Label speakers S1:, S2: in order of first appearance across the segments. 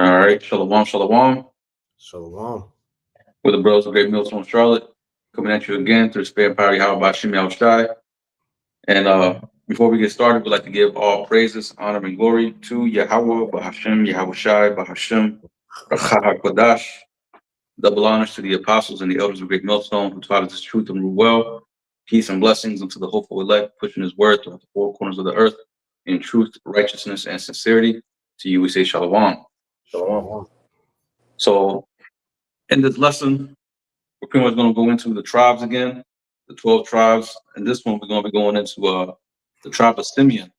S1: All right, shalom, shalom.
S2: Shalom.
S1: With the bros of Great Millstone, Charlotte, coming at you again through the Spirit Power How about ShamiWan. And before we get started, we'd like to give all praises, honor, and glory to Yahweh, Bahashem, Yahweh Shai, Bahashem, Racha HaKodash. Double honors to the apostles and the elders of Great Millstone who taught us this truth and rule well. Peace and blessings unto the hopeful elect, pushing his word throughout the four corners of the earth in truth, righteousness, and sincerity. To you, we say shalom.
S2: Shalom.
S1: So, in this lesson, we're pretty much going to go into the tribes again, the 12 tribes. And this one, we're going to be going into the tribe of Simeon,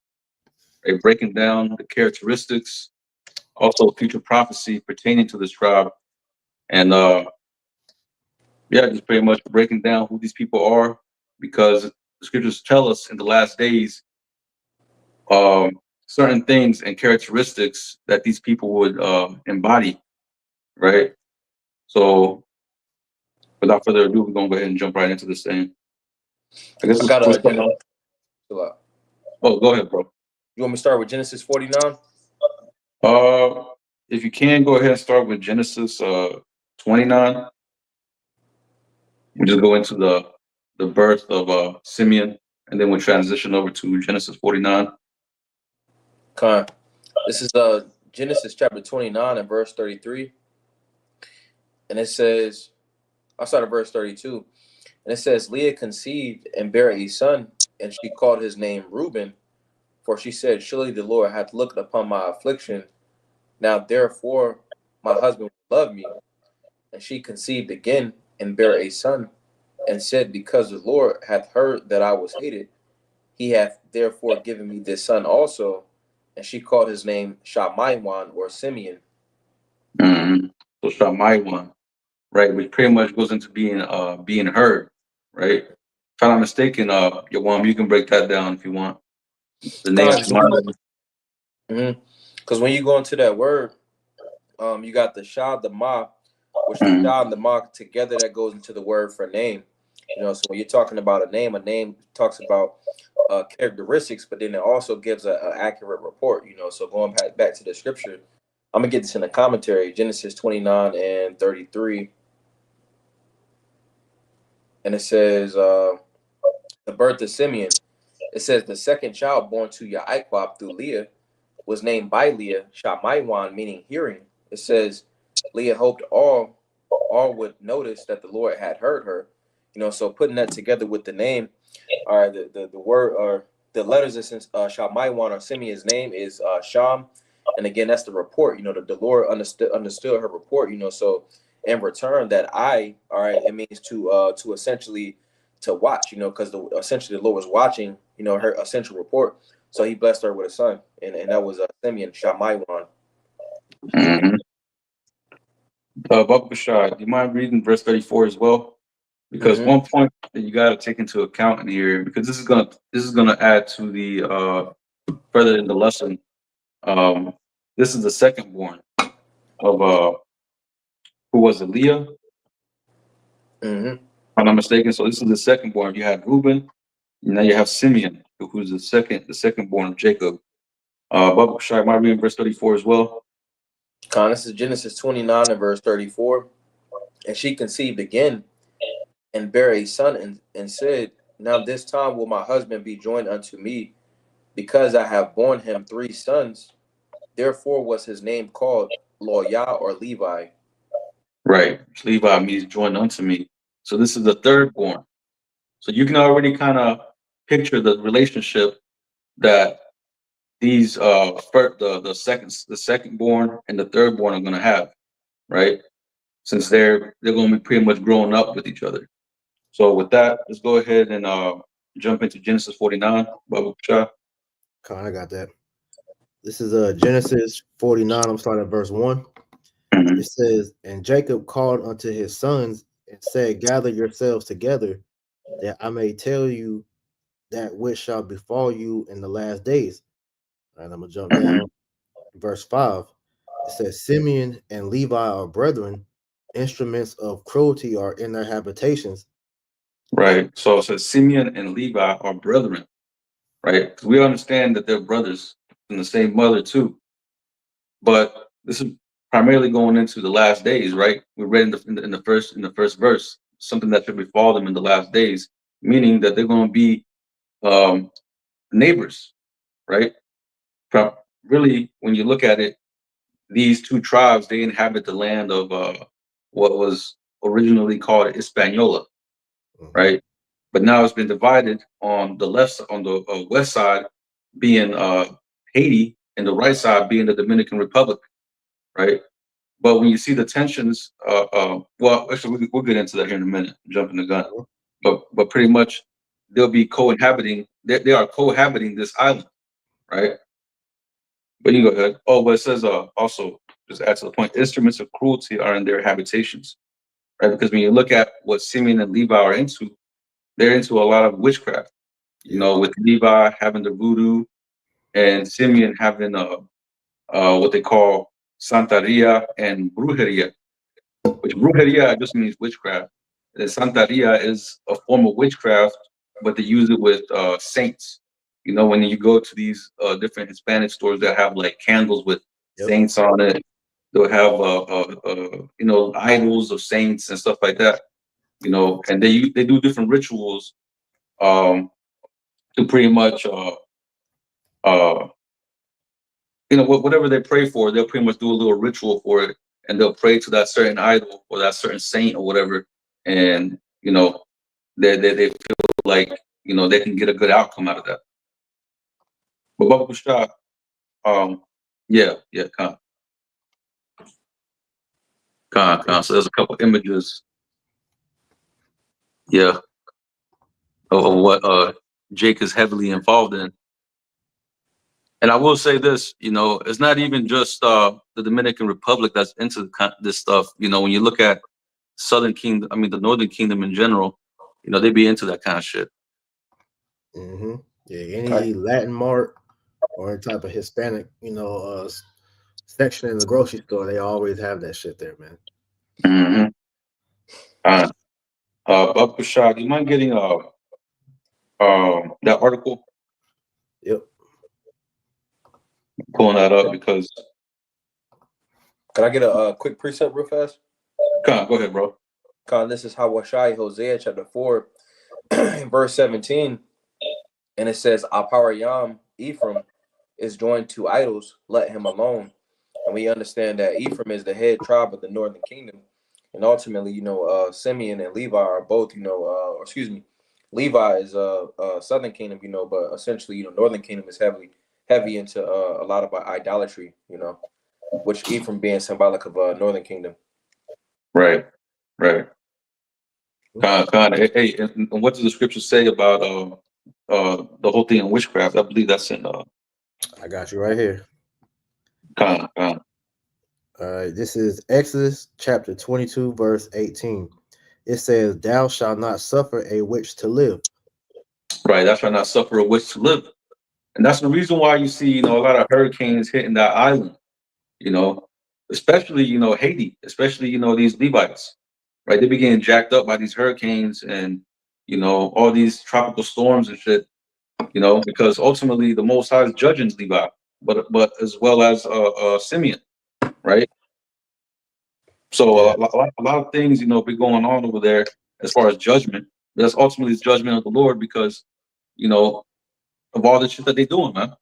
S1: right? Breaking down the characteristics, also future prophecy pertaining to this tribe. And yeah, just pretty much breaking down who these people are, because the scriptures tell us in the last days certain things and characteristics that these people would embody, right? So without further ado, we're going to go ahead and jump right into this thing. I guess
S3: I
S1: it's
S3: got
S1: first.
S3: Genesis.
S1: Oh, go ahead, bro.
S3: You want me to start with Genesis 49?
S1: If you can, go ahead and start with Genesis 29. We just go into the birth of Simeon, and then we'll transition over to Genesis 49.
S3: Okay. This is Genesis chapter 29 and verse 33. And it says, I'll start at verse 32. And it says, Leah conceived and bare a son, and she called his name Reuben, for she said, surely the Lord hath looked upon my affliction. Now therefore my husband will love me. And she conceived again and bare a son, and said, because the Lord hath heard that I was hated, he hath therefore given me this son also. And she called his name ShamiWan, or Simeon.
S1: Mm-hmm. So ShamiWan, right, which pretty much goes into being heard, right? If I'm not mistaken, Yawam, you can break that down if you want. The name ShamiWan.
S3: Because when you go into that word, you got the Shah, the Ma, which the Shah and the Ma together, that goes into the word for name. So when you're talking about a name talks about characteristics, but then it also gives an accurate report. So going back to the scripture, I'm gonna get this in the commentary, Genesis 29 and 33, and it says the birth of Simeon. It says the second child born to Yaakov through Leah was named by Leah ShamiWan, meaning hearing. It says Leah hoped all would notice that the Lord had heard her. So putting that together with the name, all right, the word or the letters that since ShamiWan or Simeon's name is Sham, and again that's the report. The Lord understood her report. So in return that it means to essentially to watch. Because essentially the Lord was watching. Her essential report. So he blessed her with a son, and that was Simeon ShamiWan.
S1: Mm-hmm. Baba Bashar, do you mind reading verse 34 as well? Because one point that you got to take into account in here, because this is gonna add to the further in the lesson. This is the second born of who was it, Leah? If I'm not mistaken. So this is the second born. You had Reuben, and now you have Simeon, who's the second born of Jacob. Baba Bashar, might read verse 34 as well.
S3: This is Genesis 29 and verse 34. And she conceived again and bare a son, and said, now this time will my husband be joined unto me, because I have borne him 3 sons. Therefore was his name called Loyah, or Levi.
S1: Right. Levi means joined unto me. So this is the third born. So you can already kind of picture the relationship that these the second born and the third born are going to have, right? Since they're going to be pretty much growing up with each other. So with that, let's go ahead and jump into Genesis 49. Baba Shah.
S2: I got that. This is Genesis 49. I'm starting at verse 1. It says, and Jacob called unto his sons and said, gather yourselves together, that I may tell you that which shall befall you in the last days. And I'm going to jump down. Verse 5. It says, Simeon and Levi are brethren, instruments of cruelty are in their habitations.
S1: Right. So it says Simeon and Levi are brethren, right? Because we understand that they're brothers from the same mother too. But this is primarily going into the last days, right? We read in the first verse something that should befall them in the last days, meaning that they're going to be neighbors, right? Really, when you look at it, these two tribes, they inhabit the land of what was originally called Hispaniola, right? But now it's been divided on the on the west side being Haiti, and the right side being the Dominican Republic, right? But when you see the tensions, well, actually, we'll get into that here in a minute. Jumping the gun, but pretty much they'll be cohabiting. They are cohabiting this island, right? But you go ahead. Oh, but it says also, just add to the point, instruments of cruelty are in their habitations, right? Because when you look at what Simeon and Levi are into, they're into a lot of witchcraft. You know, with Levi having the voodoo and Simeon having what they call Santeria and Brujeria, which Brujeria just means witchcraft. And Santeria is a form of witchcraft, but they use it with saints. You know, when you go to these different Hispanic stores that have like candles with saints on it, they'll have you know, idols of saints and stuff like that. You know, and they do different rituals to pretty much uh, you know, whatever they pray for, they'll pretty much do a little ritual for it, and they'll pray to that certain idol or that certain saint or whatever, and you know, they feel like, you know, they can get a good outcome out of that. But Baba Shah, yeah, Khan. So there's a couple images, yeah, of what Jake is heavily involved in. And I will say this, you know, it's not even just the Dominican Republic that's into this stuff. You know, when you look at Southern Kingdom, I mean the Northern Kingdom in general, you know, they be into that kind of shit.
S2: Yeah, any Latin mart or any type of Hispanic, you know, section in the grocery store, they always have that shit there, man.
S1: Bob Bashad, do you mind getting that article?
S2: Yep.
S1: Pulling that up because.
S3: Can I get a quick precept real fast?
S1: Go ahead, bro.
S3: This is Hawashai, Hosea chapter 4, verse 17. And it says, Aparayam, Ephraim, is joined to idols, let him alone. And we understand that Ephraim is the head tribe of the northern kingdom. And ultimately, you know, Simeon and Levi are both, you know, or excuse me, Levi is southern kingdom, you know, but essentially, you know, northern kingdom is heavy into a lot of idolatry, you know, which Ephraim being symbolic of northern kingdom.
S1: Right. Hey, and what does the scripture say about the whole thing in witchcraft? I believe that's in
S2: I got you right here.
S1: All
S2: right, this is Exodus chapter 22, verse 18. It says, "Thou shalt not suffer a witch to live."
S1: Right, thou shalt not suffer a witch to live. And that's the reason why you see, you know, a lot of hurricanes hitting that island, you know, especially, you know, Haiti, especially, you know, these Levites, right? They be getting jacked up by these hurricanes and, you know, all these tropical storms and shit, you know, because ultimately the Most High is judging Levi, but as well as Simeon, right? So a lot of things, you know, be going on over there as far as judgment. But that's ultimately the judgment of the Lord because, you know, of all the shit that they doing, man.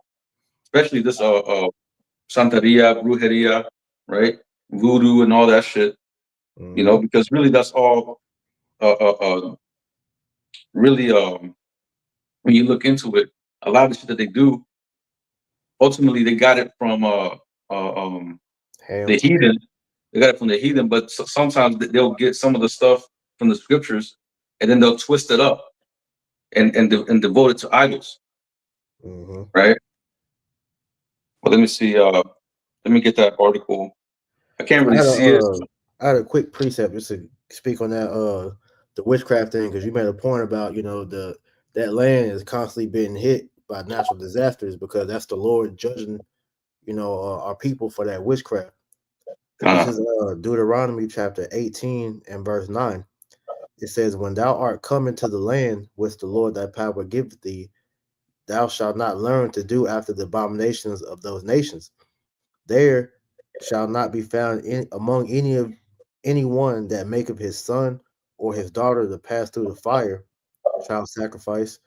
S1: Especially this Santeria, Brujeria, right? Voodoo and all that shit. You know, because really that's all really when you look into it, a lot of the shit that they do, ultimately they got it from the heathen. They got it from the heathen, but sometimes they'll get some of the stuff from the scriptures and then they'll twist it up and devote it to idols. Right? But let me see, let me get that article. I can't really see it.
S2: I had a quick precept just to speak on that the witchcraft thing, because you made a point about, you know, that land is constantly being hit by natural disasters because that's the Lord judging, you know, our people for that witchcraft. This is Deuteronomy chapter 18 and verse 9. It says, "When thou art come into the land which the Lord thy power giveth thee, thou shalt not learn to do after the abominations of those nations. There shall not be found among anyone that maketh his son or his daughter to pass through the fire, child sacrifice,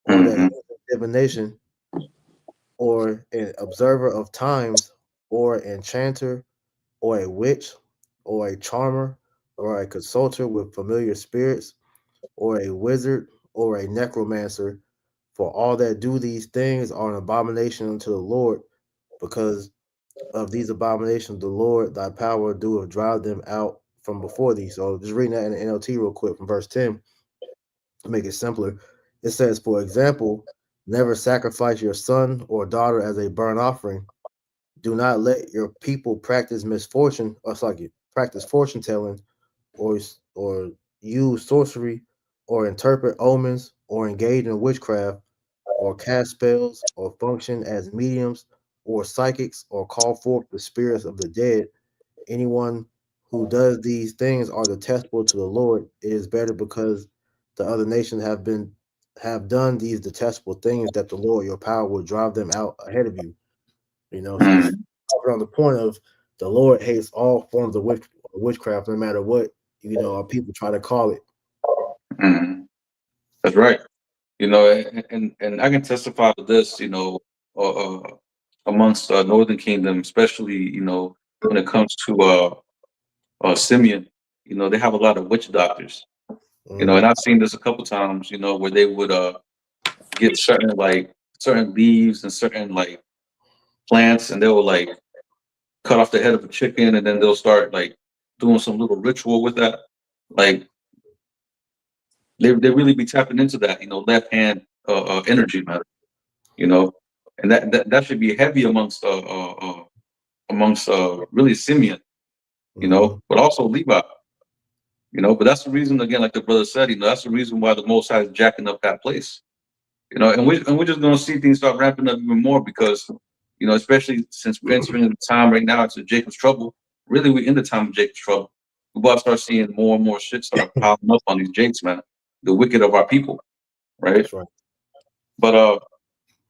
S2: or that
S1: Mm-hmm.
S2: useth divination, or an observer of times, or an enchanter, or a witch, or a charmer, or a consulter with familiar spirits, or a wizard, or a necromancer. For all that do these things are an abomination unto the Lord, because of these abominations, the Lord thy power doeth drive them out from before thee. So just reading that in the NLT real quick from verse 10 to make it simpler. It says, for example, never sacrifice your son or daughter as a burnt offering. Do not let your people practice misfortune, or it's like you practice fortune telling, or or use sorcery, or interpret omens, or engage in witchcraft, or cast spells, or function as mediums, or psychics, or call forth the spirits of the dead. Anyone who does these things are detestable to the Lord. It is better because the other nations have done these detestable things that the Lord your power will drive them out ahead of you. So this
S1: Mm-hmm.
S2: on the point of the Lord hates all forms of witchcraft, no matter what our people try to call it.
S1: Mm-hmm. That's right. And I can testify to this. Amongst Northern Kingdom, especially when it comes to Simeon, they have a lot of witch doctors. And
S2: Hmm.
S1: I've seen this a couple times. Where they would get certain leaves and certain like plants, and they will like cut off the head of a chicken, and then they'll start like doing some little ritual with that. Like they really be tapping into that, left hand energy, man. You know, and that should be heavy amongst really Simeon,
S2: Hmm.
S1: but also Levi. But that's the reason again, like the brother said, that's the reason why the Most High is jacking up that place. And we're just gonna see things start ramping up even more because, especially since we're entering the time right now into Jacob's trouble. Really, we're in the time of Jacob's trouble. We're about to start seeing more and more shit start piling up on these Jakes, man. The wicked of our people, right?
S2: That's right.
S1: But I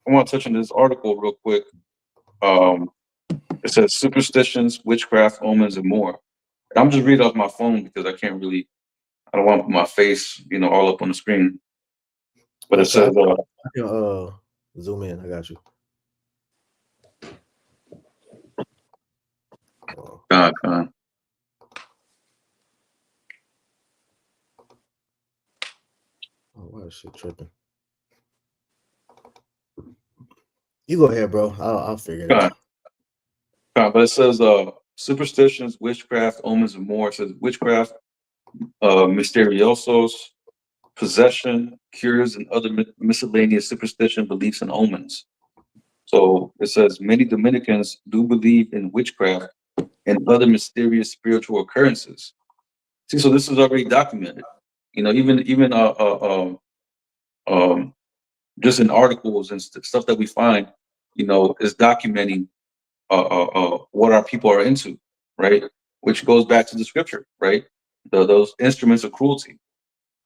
S1: want to touch on this article real quick. Um, it says superstitions, witchcraft, omens, and more. And I'm just reading off my phone because I can't really. I don't want to put my face, all up on the screen. But it
S2: Okay,
S1: says,
S2: I can zoom in. I got you. Uh,
S1: God.
S2: why is shit tripping? You go ahead, bro. I'll figure it
S1: God.
S2: out.
S1: But it says superstitions, witchcraft, omens, and more. It says witchcraft, mysteriosos, possession, cures, and other miscellaneous superstition, beliefs, and omens. So it says many Dominicans do believe in witchcraft and other mysterious spiritual occurrences. See, so this is already documented. Even um, just in articles and stuff that we find, is documenting what our people are into, right? Which goes back to the scripture, right? Those instruments of cruelty.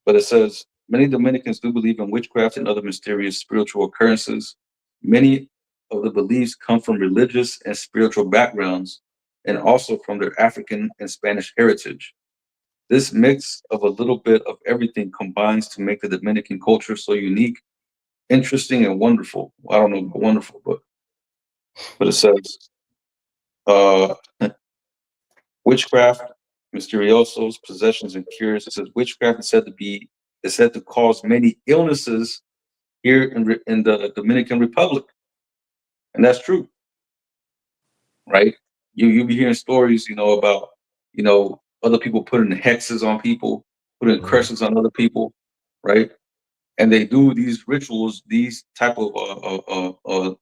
S1: But it says many Dominicans do believe in witchcraft and other mysterious spiritual occurrences. Many of the beliefs come from religious and spiritual backgrounds and also from their African and Spanish heritage. This mix of a little bit of everything combines to make the Dominican culture so unique, interesting, and wonderful. I don't know about wonderful, but it says uh, witchcraft, mysteriosos, possessions, and cures. It says witchcraft is said to cause many illnesses here in the Dominican Republic, and that's true, right? You be hearing stories, about other people putting hexes on people, putting
S2: Mhm.
S1: curses on other people, right? And they do these rituals, these type of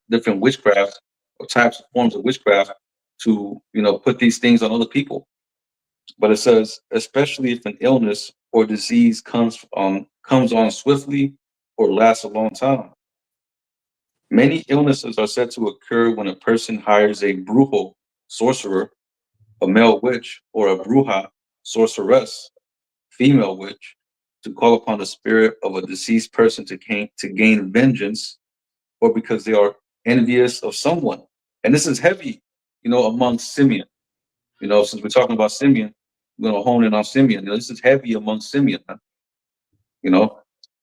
S1: different witchcrafts or types of forms of witchcraft to put these things on other people. But it says, especially if an illness or disease comes on swiftly or lasts a long time. Many illnesses are said to occur when a person hires a brujo, sorcerer, a male witch, or a bruja, sorceress, female witch, to call upon the spirit of a deceased person to gain vengeance, or because they are envious of someone. And this is heavy. among Simeon. Since we're talking about Simeon, we're gonna hone in on Simeon. This is heavy among Simeon. Man.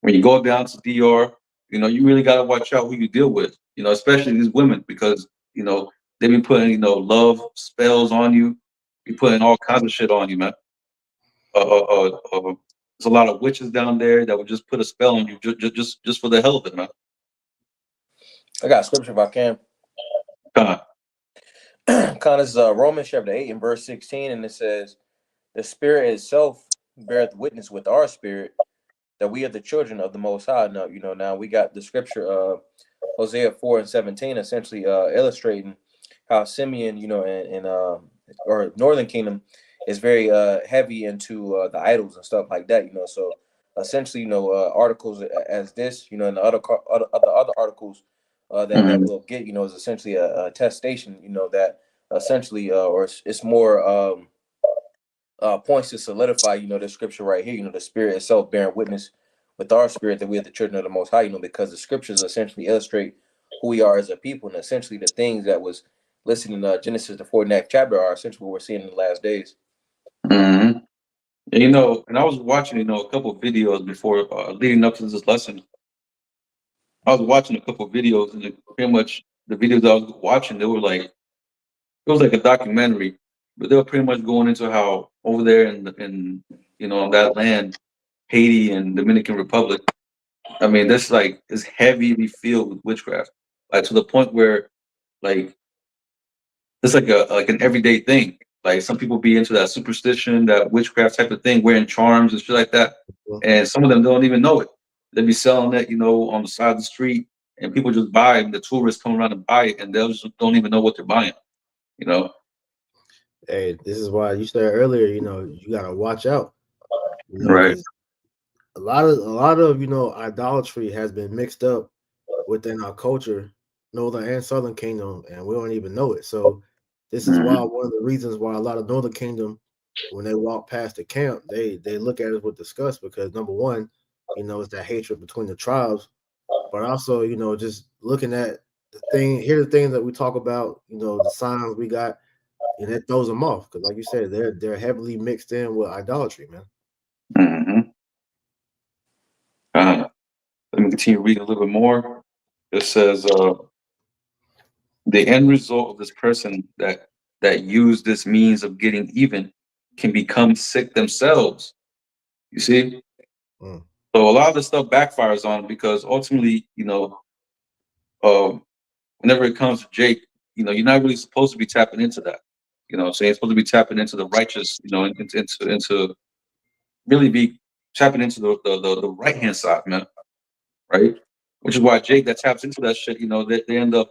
S1: When you go down to DR, you really gotta watch out who you deal with. Especially these women because they be putting love spells on you, be putting all kinds of shit on you, man. There's a lot of witches down there that would just put a spell on you just for the hell of it, man.
S3: I got a scripture if I can. This is Romans chapter 8 and verse 16, and it says, "The Spirit itself beareth witness with our spirit that we are the children of the Most High." Now we got the scripture, Hosea 4 and 17, essentially illustrating how Simeon, or Northern Kingdom, is very heavy into the idols and stuff like that. So essentially, articles as this, and the other articles that we'll get, is essentially a attestation, that essentially, or it's more points to solidify, the scripture right here, the Spirit itself bearing witness with our spirit that we are the children of the Most High, because the scriptures essentially illustrate who we are as a people, and essentially the things that was listed in Genesis, the 49th chapter, are essentially what we're seeing in the last days.
S1: Mm-hmm. And I was watching, a couple of videos before leading up to this lesson. I was watching a couple of videos, and pretty much the videos I was watching, it was like a documentary, but they were pretty much going into how over there in that land, Haiti and Dominican Republic, I mean, this is heavily filled with witchcraft, like to the point where like it's like an everyday thing. Like some people be into that superstition, that witchcraft type of thing, wearing charms and shit like that, and some of them don't even know it. They be selling it, on the side of the street, and people just buy it. And the tourists come around and buy it, and they just don't even know what they're buying.
S2: Hey, this is why you said earlier, you gotta watch out.
S1: Right.
S2: A lot of idolatry has been mixed up within our culture, Northern and Southern Kingdom, and we don't even know it. So this is why one of the reasons why a lot of Northern Kingdom, when they walk past the camp, they look at us with disgust, because number one, it's that hatred between the tribes, but also, just looking at the things that we talk about, the signs we got, and it throws them off, because like you said, they're heavily mixed in with idolatry, man.
S1: Let me continue reading a little bit more. It says, the end result of this person that used this means of getting even can become sick themselves. You see? So a lot of this stuff backfires on them, because ultimately, whenever it comes to Jake, you're not really supposed to be tapping into that. So you're supposed to be tapping into the righteous, into really be tapping into the right hand side, man. Right? Which is why Jake that taps into that shit, they end up,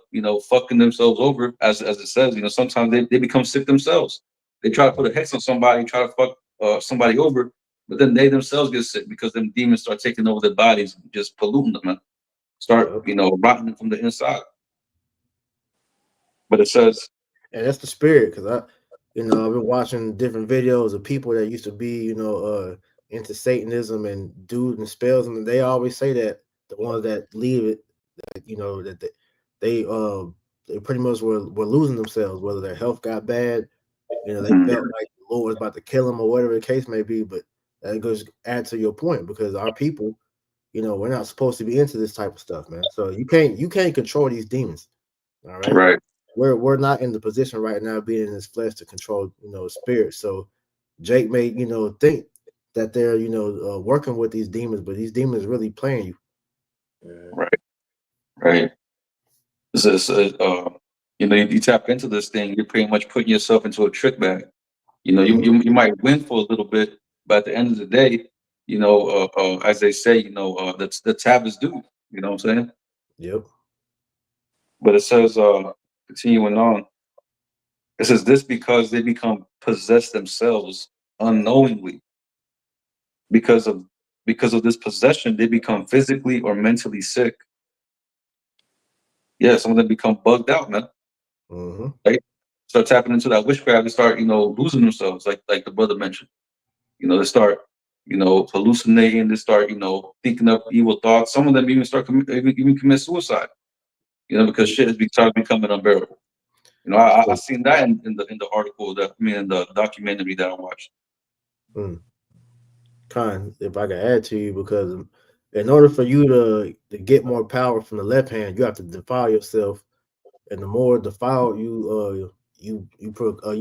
S1: fucking themselves over, as it says. Sometimes they become sick themselves. They try to put a hex on somebody, try to fuck somebody over, but then they themselves get sick because them demons start taking over their bodies, and just polluting them, and start, rotting them from the inside. But it says,
S2: and that's the spirit, because I've been watching different videos of people that used to be, into Satanism and doing spells, and they always say that the ones that leave it, that they pretty much were losing themselves, whether their health got bad, they felt like the Lord was about to kill them or whatever the case may be. But that goes add to your point, because our people, we're not supposed to be into this type of stuff, man. So you can't control these demons. All right.
S1: Right.
S2: We're not in the position right now, being in this flesh, to control, spirit. So Jake may, think that they're, working with these demons, but these demons really playing you.
S1: Right. This is, you tap into this thing, you're pretty much putting yourself into a trick bag. You might win for a little bit, but at the end of the day, as they say, the tab is due. You know what I'm saying?
S2: Yep.
S1: But it says, continuing on, it says this because they become possessed themselves unknowingly. Because of this possession, they become physically or mentally sick. Yeah, some of them become bugged out, man. Right? Start tapping into that witchcraft and start, losing themselves, like the brother mentioned. They start, hallucinating. They start, thinking up evil thoughts. Some of them even start even commit suicide. Because shit has started becoming unbearable. You know, I seen that in the article that in the documentary that I watched.
S2: Kind, if I can add to you, because in order for you to get more power from the left hand, you have to defile yourself, and the more defiled you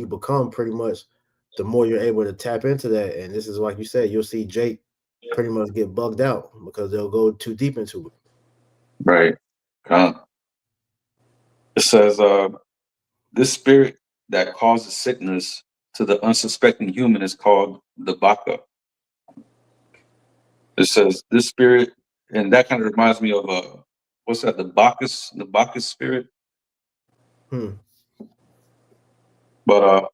S2: become, pretty much, the more you're able to tap into that. And this is like you said, you'll see Jake pretty much get bugged out because they'll go too deep into it.
S1: Right. It says, this spirit that causes sickness to the unsuspecting human is called the Baka. It says this spirit, and that kind of reminds me of what's that? The Bacchus spirit. But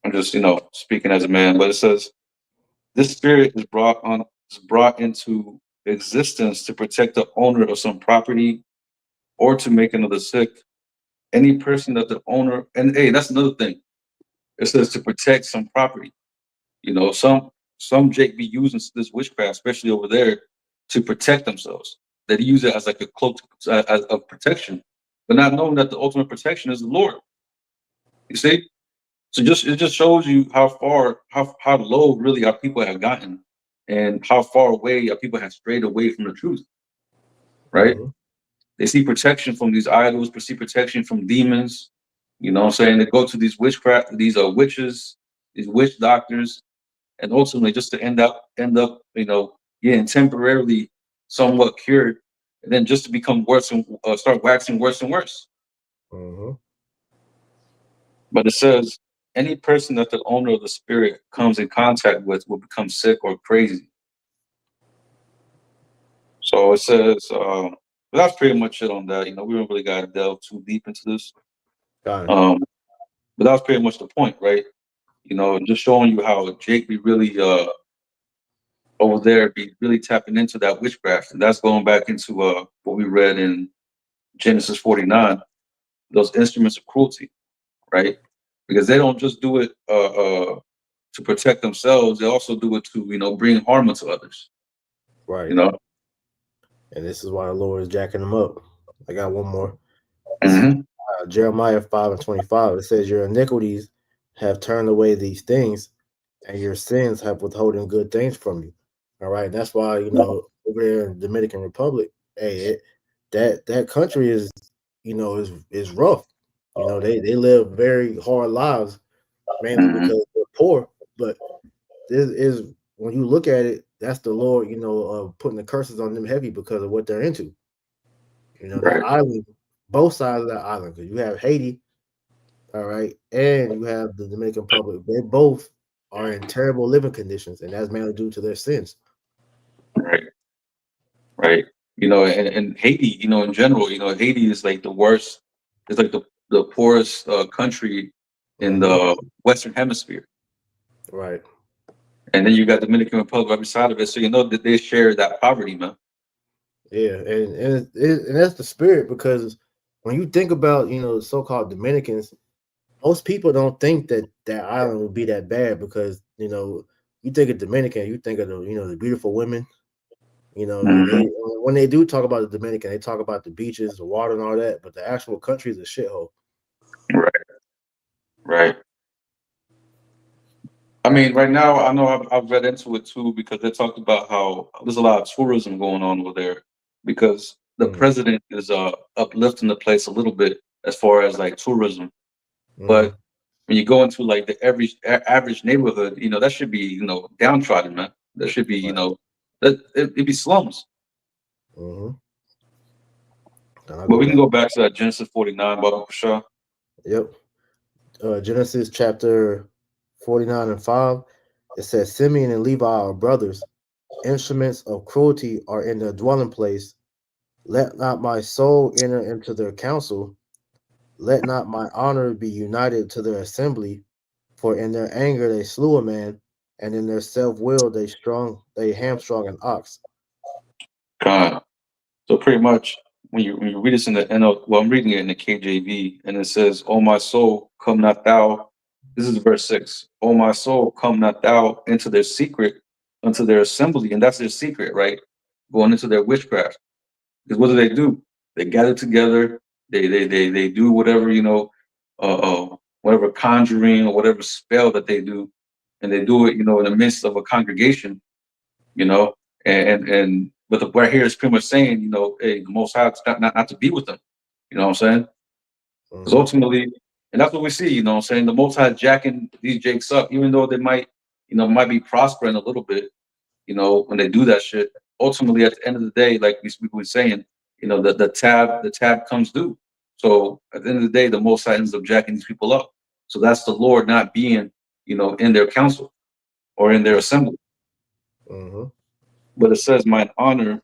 S1: I'm just speaking as a man. But it says this spirit is brought into existence to protect the owner of some property or to make another sick. Any person that the owner, and hey, that's another thing. It says to protect some property. Some Jake be using this witchcraft, especially over there, to protect themselves. That he use it as like a cloak of protection, but not knowing that the ultimate protection is the Lord. You see, so it just shows you how far, how low really our people have gotten, and how far away our people have strayed away from the truth. Right?
S2: Mm-hmm.
S1: They see protection from these idols, see protection from demons. You know what I'm saying? They go to these these witches, these witch doctors, and ultimately just to end up, getting temporarily somewhat cured, and then just to become worse and start waxing worse and worse.
S2: Mm-hmm.
S1: But it says any person that the owner of the spirit comes in contact with will become sick or crazy. So it says, but that's pretty much it on that. We don't really got to delve too deep into this.
S2: Got it.
S1: But that was pretty much the point, right? Just showing you how Jake be really over there, be really tapping into that witchcraft, and that's going back into what we read in Genesis 49, those instruments of cruelty, right? Because they don't just do it to protect themselves; they also do it to bring harm into others.
S2: Right.
S1: You know.
S2: And this is why the Lord is jacking them up. I got one more. This is
S1: Mm-hmm.
S2: Jeremiah 5:25. It says, "Your iniquities have turned away these things, and your sins have withholden good things from you." All right. That's why, over there in Dominican Republic, hey, that country is rough. They live very hard lives, mainly
S1: Mm-hmm.
S2: because they're poor. But this is, when you look at it, that's the Lord, putting the curses on them heavy because of what they're into. That
S1: Right.
S2: island, both sides of that island, because you have Haiti, all right, and you have the Dominican Republic. They both are in terrible living conditions, and that's mainly due to their sins.
S1: Right. Right. And Haiti, in general, Haiti is like the worst. It's like the poorest country in
S2: Mm-hmm.
S1: the Western Hemisphere.
S2: Right.
S1: And then you got Dominican Republic right beside of it, so that they share that poverty, man.
S2: Yeah, and that's the spirit, because when you think about so-called Dominicans, most people don't think that that island would be that bad, because you think of Dominican, you think of the beautiful women.
S1: Mm-hmm.
S2: They when they do talk about the Dominican, they talk about the beaches, the water, and all that, but the actual country is a shithole.
S1: Right, right. I mean, right now, I know I've read into it too, because they talked about how there's a lot of tourism going on over there, because the
S2: Mm,
S1: president is uplifting the place a little bit as far as like tourism.
S2: mm-hmm.
S1: But when you go into like the average neighborhood, that should be downtrodden, man. That should be
S2: Right.
S1: it'd be slums.
S2: Mm-hmm. And I
S1: But
S2: go
S1: we can
S2: back.
S1: go back to that Genesis 49, Baba Kasha.
S2: Yep. Genesis chapter 49:5. It says, Simeon and Levi are brothers. Instruments of cruelty are in their dwelling place. Let not my soul enter into their council. Let not my honor be united to their assembly. For in their anger they slew a man, and in their self-will they hamstrung an ox.
S1: God. So pretty much when you read this in the NL, well, I'm reading it in the KJV, and it says, "Oh my soul, come not thou." This is verse 6. "Oh my soul, come not thou into their secret, unto their assembly," and that's their secret, right? Going into their witchcraft. Because what do? They gather together. They do whatever whatever conjuring or whatever spell that they do, and they do it, in the midst of a congregation, you know, and but the right here is pretty much saying, hey, the Most High is not to be with them. You know what I'm saying? Because ultimately, and that's what we see. You know what I'm saying? The Most High jacking these jakes up, even though they might be prospering a little bit. When they do that shit, ultimately at the end of the day, like we were saying, the tab comes due. So at the end of the day, the Most High ends up jacking these people up. So that's the Lord not being, in their council or in their assembly. But it says, "Mine honor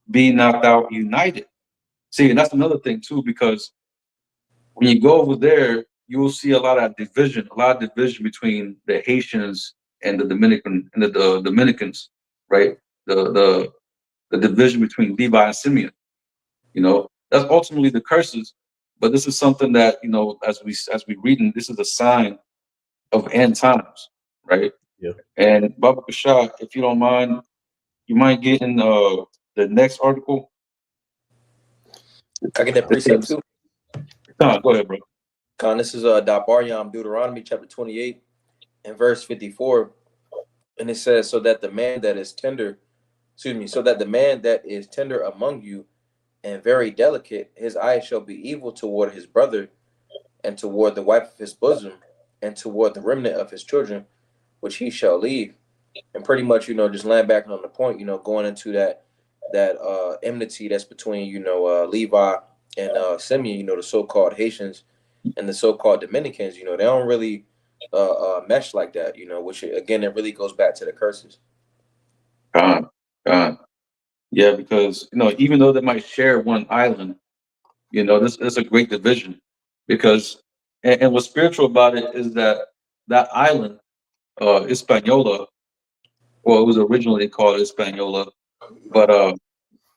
S1: be not thou united." See, and that's another thing too, because when you go over there, you will see a lot of division between the Haitians and the Dominicans, right? The division between Levi and Simeon. That's ultimately the curses. But this is something that, as we reading, this is a sign of end times, right?
S2: Yeah.
S1: And Baba Kashah, if you don't mind, you might get in the next article.
S3: I get that precept too.
S1: No, go ahead, bro.
S3: Con, this is Dabaryam, Deuteronomy chapter 28 and verse 54. And it says, so that the man that is tender among you and very delicate, his eye shall be evil toward his brother, and toward the wife of his bosom, and toward the remnant of his children, which he shall leave. And pretty much, just land back on the point, going into that enmity that's between, Levi and Simeon, the so-called Haitians and the so-called Dominicans, they don't really mesh like that, which again, it really goes back to the curses.
S1: God. Yeah, because even though they might share one island, this is a great division. Because and what's spiritual about it is that island, Hispaniola, well, it was originally called Hispaniola, but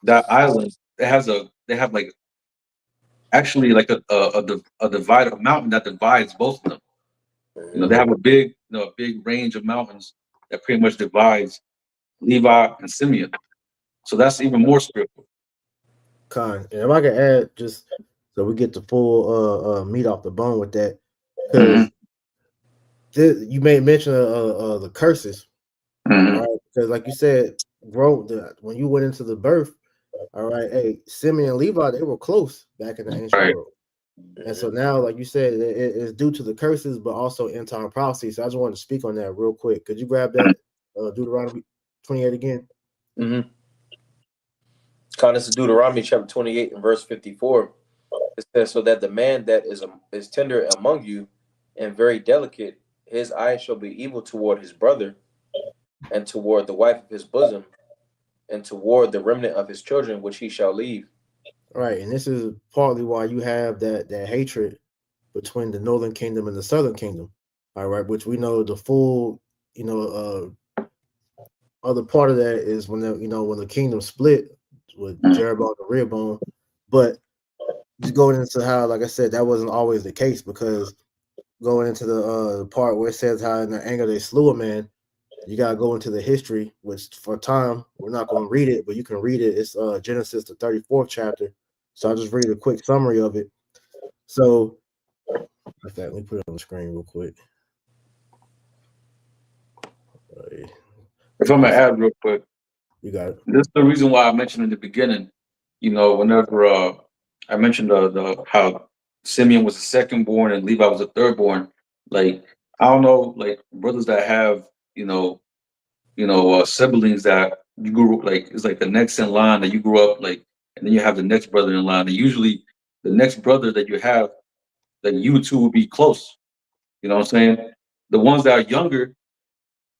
S1: that island they have like actually like a divider, a mountain that divides both of them. They have a big range of mountains that pretty much divides Levi and Simeon. So that's even more spiritual.
S2: And if I can add, just so we get the full meat off the bone with that, because you made mention of the curses, all right? Because like you said, bro, when you went into the birth, all right, hey, Simeon and Levi, they were close back in the ancient world. And so now, like you said, it's due to the curses, but also end time prophecy. So I just wanted to speak on that real quick. Could you grab that Deuteronomy 28 again?
S3: This is Deuteronomy chapter 28 and verse 54. It says, so that the man that is tender among you and very delicate, his eye shall be evil toward his brother, and toward the wife of his bosom, and toward the remnant of his children, which he shall leave.
S2: Right, and this is partly why you have that hatred between the northern kingdom and the southern kingdom. All right, which we know the full, other part of that is when the kingdom split with Jeroboam and Rehoboam. But just going into how, like I said, that wasn't always the case, because going into the part where it says how in their anger they slew a man, you gotta go into the history, which for time we're not going to read it, but you can read it. It's Genesis, the 34th chapter. So I'll just read a quick summary of it. So, in fact, let me put it on the screen real quick.
S1: If I'm gonna add real quick,
S2: you got it.
S1: This is the reason why I mentioned in the beginning. Whenever I mentioned the how Simeon was the second born and Levi was the third born. Like, I don't know, like brothers that have siblings that you grew up, like, it's like the next in line that you grew up like, and then you have the next brother in line, and usually the next brother that you have, that you two will be close. You know what I'm saying? The ones that are younger,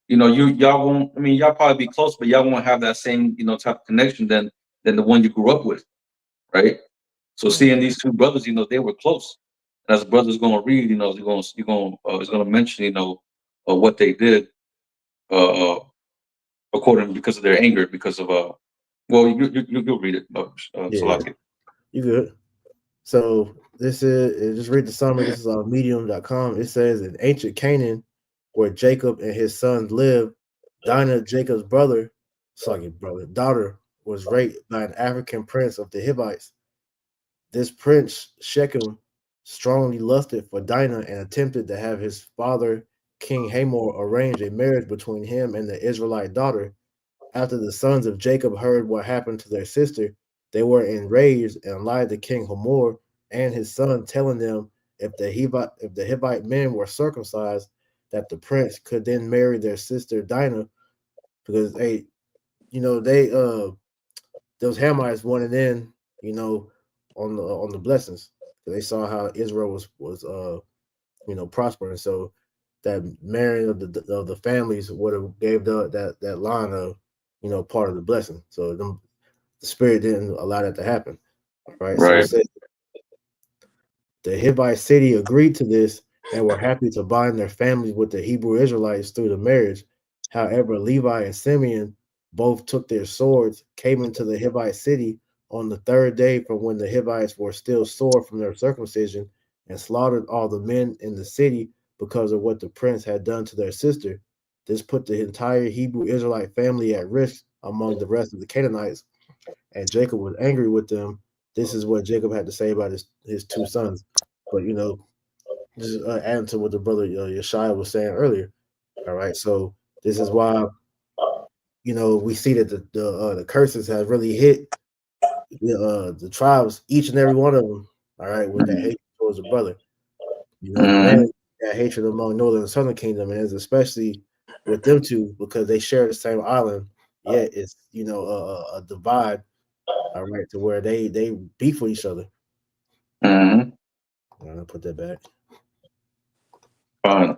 S1: y'all won't. I mean, y'all probably be close, but y'all won't have that same, type of connection than the one you grew up with, right? So seeing these two brothers, they were close. And as brothers gonna read, it's gonna mention, what they did, according because of their anger, because of well, you'll read it, Salaki.
S2: You good? So this is just read the summary. This is on Medium.com. It says in ancient Canaan, where Jacob and his sons lived, Dinah, Jacob's daughter, was raped by an African prince of the Hivites. This prince, Shechem, strongly lusted for Dinah and attempted to have his father, King Hamor, arrange a marriage between him and the Israelite daughter. After the sons of Jacob heard what happened to their sister, they were enraged and lied to King Hamor and his son, telling them if the Hivite men were circumcised, that the prince could then marry their sister Dinah, because they those Hamites wanted in, on the blessings. They saw how Israel was prospering. So that marrying of the families would have gave that line of, part of the blessing. So the spirit didn't allow that to happen. Right. So it
S1: Right.
S2: said the Hivite city agreed to this and were happy to bind their families with the Hebrew Israelites through the marriage. However, Levi and Simeon both took their swords, came into the Hivite city on the third day from when the Hivites were still sore from their circumcision, and slaughtered all the men in the city because of what the prince had done to their sister. This put the entire Hebrew Israelite family at risk among the rest of the Canaanites, and Jacob was angry with them. This is what Jacob had to say about his two sons. But just adding to what the brother Yeshaya was saying earlier. All right, so this is why we see that the curses have really hit the tribes, each and every one of them. All right, with that hatred towards the brother.
S1: Mm-hmm.
S2: Mainly that hatred among Northern and Southern Kingdom, and it's especially with them two because they share the same island. Yet it's a divide. All right, to where they beef with each other.
S1: Mm-hmm.
S2: I'm gonna put that back.
S1: Fine.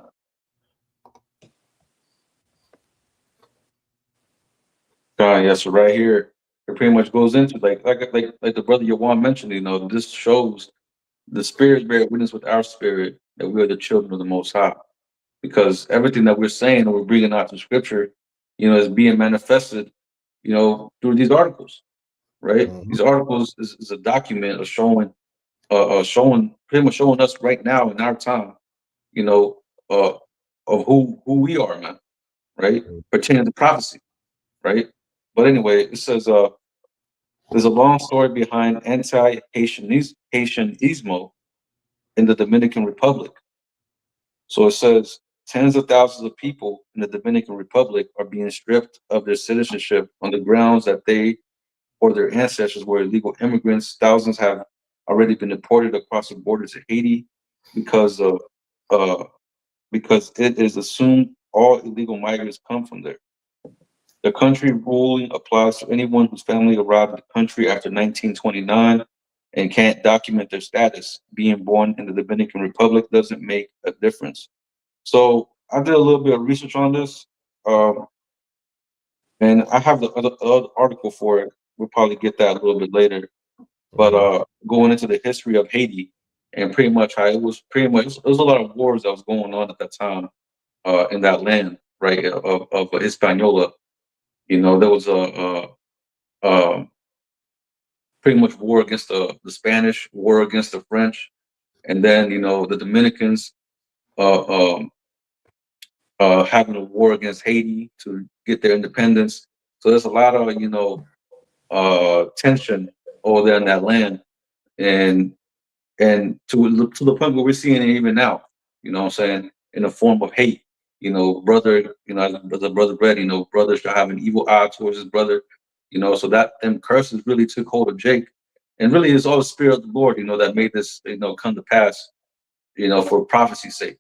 S1: Yes, so right here, it pretty much goes into like the brother Yawan mentioned. This shows the spirits bear witness with our spirit that we are the children of the Most High, because everything that we're saying and we're bringing out to Scripture, is being manifested, through these articles, right?
S2: Mm-hmm.
S1: These articles is a document of showing pretty much showing us right now in our time, you know, uh, of who we are, man, right? Pertaining to prophecy, right? But anyway, it says there's a long story behind Haitianismo in the Dominican Republic. So it says tens of thousands of people in the Dominican Republic are being stripped of their citizenship on the grounds that they or their ancestors were illegal immigrants. Thousands have already been deported across the border to Haiti because of uh, because it is assumed all illegal migrants come from there. The country ruling applies to anyone whose family arrived in the country after 1929 and can't document their status. Being born in the Dominican Republic doesn't make a difference. So I did a little bit of research on this, um, and I have the other article for it. We'll probably get that a little bit later. But
S2: Mm-hmm.
S1: going into the history of Haiti and pretty much how it was a lot of wars that was going on at that time in that land, right, of Hispaniola. There was um pretty much war against the Spanish, war against the French, and then the Dominicans uh, um, having a war against Haiti to get their independence. So there's a lot of tension over there in that land, and to the point where we're seeing it even now. You know what I'm saying? In the form of hate. Brother. As the brother read. Brother shall have an evil eye towards his brother. So that them curses really took hold of Jake, and really it's all the spirit of the Lord. That made this come to pass. For prophecy's sake,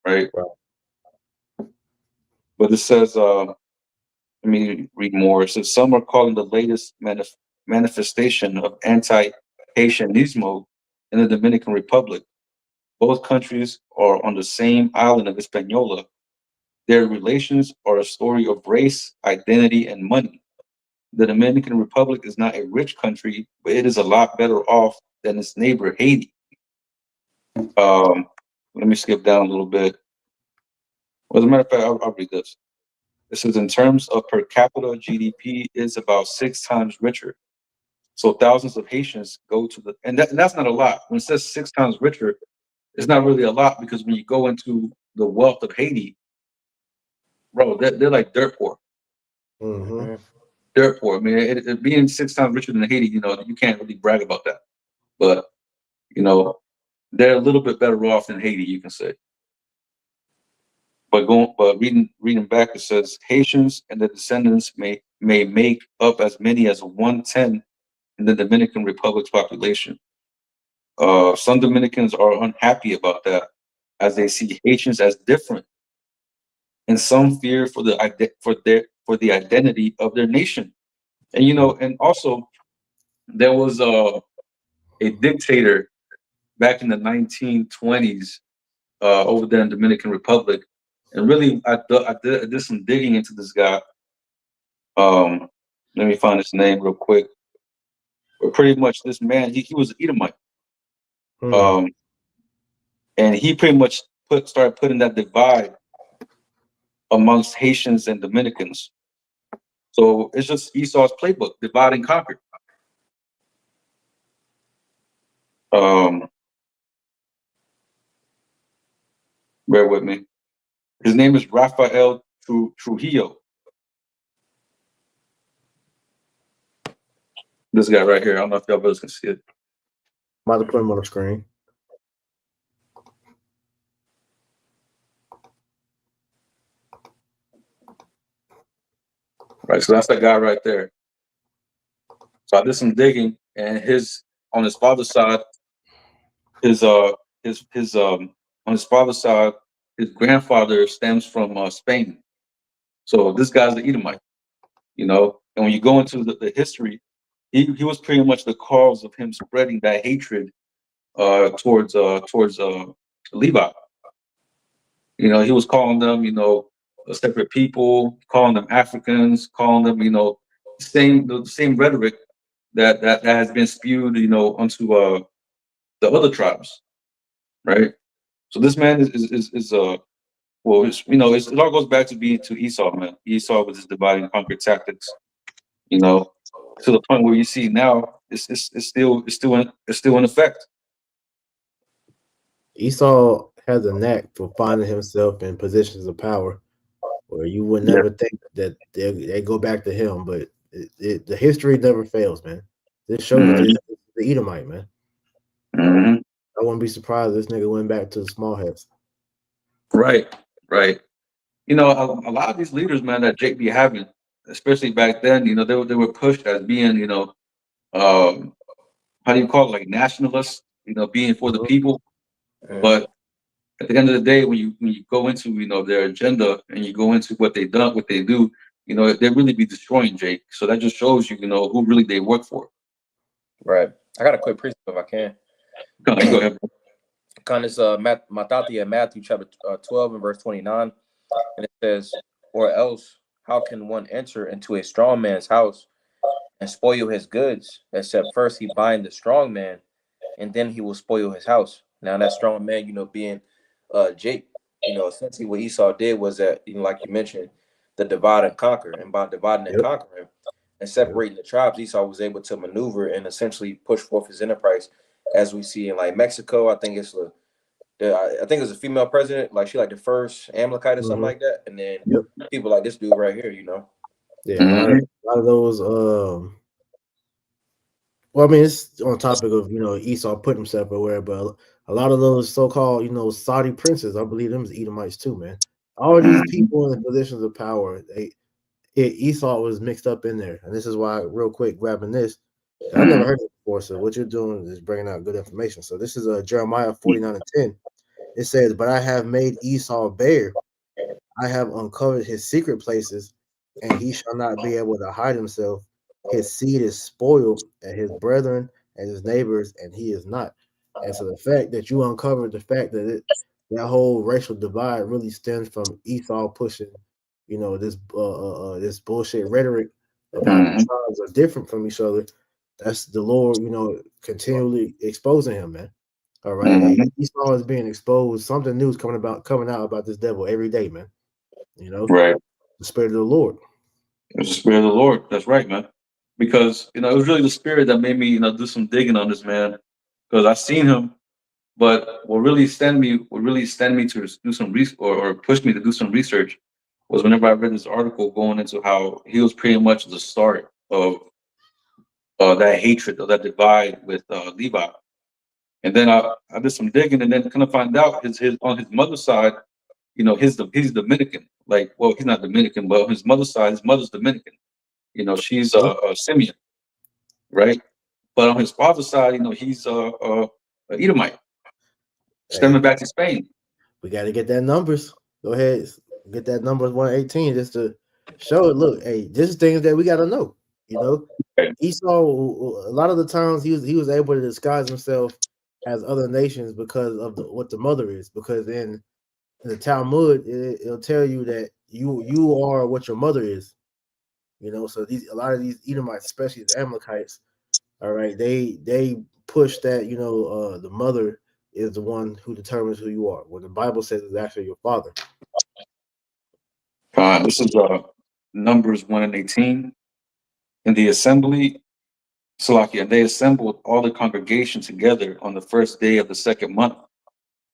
S1: right?
S2: Right.
S1: But it says, let me read more. It says some are calling the latest manifestation of anti-Haitianismo in the Dominican Republic. Both countries are on the same island of Hispaniola. Their relations are a story of race, identity, and money. The Dominican Republic is not a rich country, but it is a lot better off than its neighbor Haiti. Let me skip down a little bit. Well, as a matter of fact, I'll read this. This is in terms of per capita GDP is about 6 times richer. So thousands of Haitians go to and that's not a lot. When it says 6 times richer, it's not really a lot because when you go into the wealth of Haiti, bro, they're like dirt poor.
S2: Mm-hmm.
S1: Dirt poor. I mean, it being 6 times richer than Haiti, you can't really brag about that. But you know, they're a little bit better off than Haiti, you can say. But reading back, it says Haitians and their descendants may make up as many as 1/10 in the Dominican Republic's population. Some Dominicans are unhappy about that, as they see Haitians as different, and some fear for the identity of their nation. And and also there was a dictator back in the 1920s over there in Dominican Republic, and really I did some digging into this guy. Let me find his name real quick. But pretty much this man, he was an Edomite,
S2: Hmm.
S1: um, and he pretty much started putting that divide amongst Haitians and Dominicans. So it's just Esau's playbook: divide and conquer. Um, Bear with me. His name is Rafael Trujillo. This guy right here. I don't know if y'all brothers can see it.
S2: I'm about to put him on the screen.
S1: Right, so that's that guy right there. So I did some digging, and on his father's side, his on his father's side, his grandfather stems from Spain. So this guy's an Edomite, And when you go into the history, he was pretty much the cause of him spreading that hatred towards Levi. He was calling them, a separate people, calling them Africans, calling them, the same rhetoric that has been spewed, onto the other tribes, right? So this man is well, it all goes back to being to Esau, man. Esau with his divide and conquer tactics, to the point where you see now it's still in effect.
S2: Esau has a knack for finding himself in positions of power where you would
S1: Yeah.
S2: never think that they go back to him, but the history never fails, man. This shows that
S1: Mhm.
S2: this is the Edomite, man.
S1: Mhm.
S2: I wouldn't be surprised if this nigga went back to the small hats.
S1: Right, right. A lot of these leaders, man, that Jake be having, especially back then, they were pushed as being, um, how do you call it, like nationalists, being for the
S2: Mhm.
S1: people.
S3: Mhm.
S1: But at the end of the day, when you go into their agenda and you go into what they do, they really be destroying Jake. So that just shows who really they work for.
S3: Right. I got a quick precept if I can.
S1: You go ahead.
S3: Kind of Matati in Matthew chapter 12 and verse 29, and it says, "Or else, how can one enter into a strong man's house and spoil his goods, except first he bind the strong man, and then he will spoil his house." Now that strong man, being Jake, essentially what Esau did was that, like you mentioned, the divide and conquer, and by dividing and
S2: Yep.
S3: conquering and
S2: Yep.
S3: separating the tribes, Esau was able to maneuver and essentially push forth his enterprise, as we see in like Mexico. I think I think it was a female president, like she like the first Amalekite or something
S2: Mhm.
S3: like that, and then
S2: Yep.
S3: people like this dude right here.
S2: Yeah,
S1: Mhm.
S2: a lot of those. Well, I mean, it's on topic of Esau put himself everywhere, but a lot of those so-called Saudi princes, I believe them is Edomites too, man. All of these
S1: Mhm.
S2: people in positions of power, Esau was mixed up in there, and this is why, real quick, grabbing this, I never
S1: Mhm.
S2: heard it before. So what you're doing is bringing out good information. So this is Jeremiah 49:10. It says, "But I have made Esau bare. I have uncovered his secret places, and he shall not be able to hide himself. His seed is spoiled, and his brethren and his neighbors, and he is not." And so the fact that you uncovered the fact that that whole racial divide really stems from Esau pushing, this bullshit rhetoric of how the
S1: Mhm.
S2: tribes are different from each other. That's the Lord, continually exposing him, man. All right, hey,
S1: Mhm.
S2: Esau is being exposed. Something new is coming out about this devil every day, man.
S1: Right.
S2: The spirit of the Lord.
S1: It's the spirit of the Lord. That's right, man. Because it was really the spirit that made me do some digging on this man. Because I seen him, but what really stand me to do some research, or push me to do some research, was whenever I read this article going into how he was pretty much the start of that hatred, of that divide with Levi. And then I did some digging, and then kind of find out his on his mother's side, he's Dominican. Like, well, he's not Dominican, but on his mother's side, his mother's Dominican. She's Simeon, right? But on his father's side, he's a Edomite, stemming back to Spain.
S2: We got to get that numbers. Go ahead, get that numbers 118 just to show it. Look, hey, this is things that we got to know.
S1: Okay.
S2: Esau, a lot of the times he was able to disguise himself as other nations because of what the mother is. Because in the Talmud, it'll tell you that you are what your mother is. So a lot of these Edomites, especially the Amalekites, all right, they push that the mother is the one who determines who you are. When the Bible says it's actually your father.
S1: This is Numbers 1:18. In the assembly, Salakia, they assembled all the congregation together on the first day of the second month,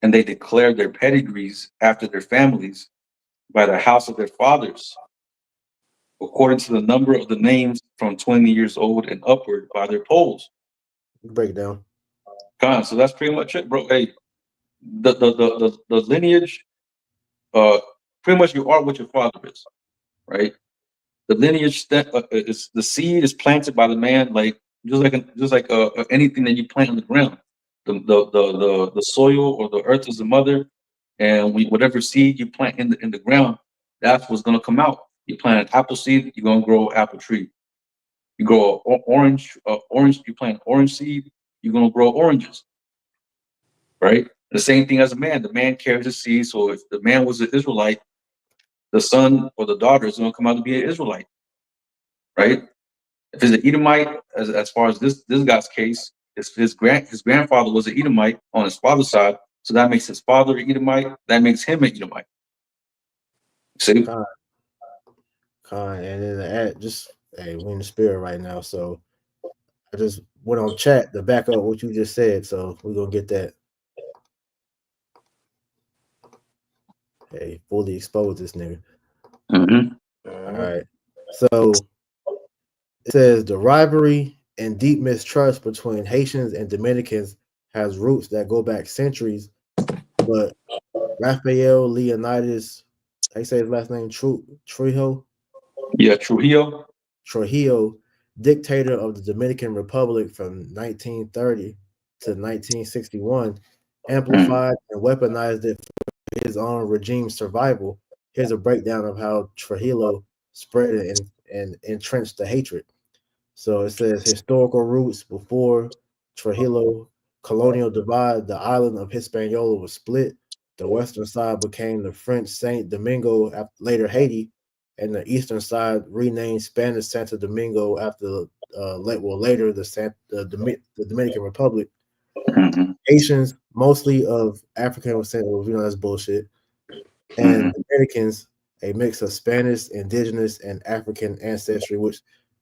S1: and they declared their pedigrees after their families by the house of their fathers, according to the number of the names from 20 years old and upward by their polls.
S2: Break it down.
S1: So that's pretty much it, bro. Hey, the lineage, pretty much you are what your father is, right? The lineage is the seed is planted by the man, like just like anything that you plant on the ground. The soil or the earth is the mother, and whatever seed you plant in the ground, that's what's gonna come out. You plant an apple seed, you're gonna grow an apple tree. You grow orange. You plant orange seed, you're gonna grow oranges, right? The same thing as a man. The man carries the seed. So if the man was an Israelite, the son or the daughter is gonna come out to be an Israelite, right? If it's an Edomite, as far as this guy's case, his grandfather was an Edomite on his father's side, so that makes his father an Edomite. That makes him an Edomite. See?
S2: And then just hey, we're in the spirit right now, so I just went on chat to back up what you just said, so we're gonna get that. Hey, fully expose this nigga.
S1: Mm-hmm.
S2: All right, so it says the rivalry and deep mistrust between Haitians and Dominicans has roots that go back centuries, but Raphael Leonidas, I say his last name Trujillo.
S1: Yeah, Trujillo,
S2: dictator of the Dominican Republic from 1930 to 1961, amplified and weaponized it for his own regime's survival. Here's a breakdown of how Trujillo spread and entrenched the hatred. So it says historical roots before Trujillo, colonial divide, the island of Hispaniola was split. The western side became the French Saint Domingo, later Haiti, and the eastern side renamed Spanish Santo Domingo after later the Dominican Republic.
S1: Mm-hmm.
S2: Haitians, mostly of African descent, that's bullshit, and Dominicans, a mix of Spanish, indigenous, and African ancestry, which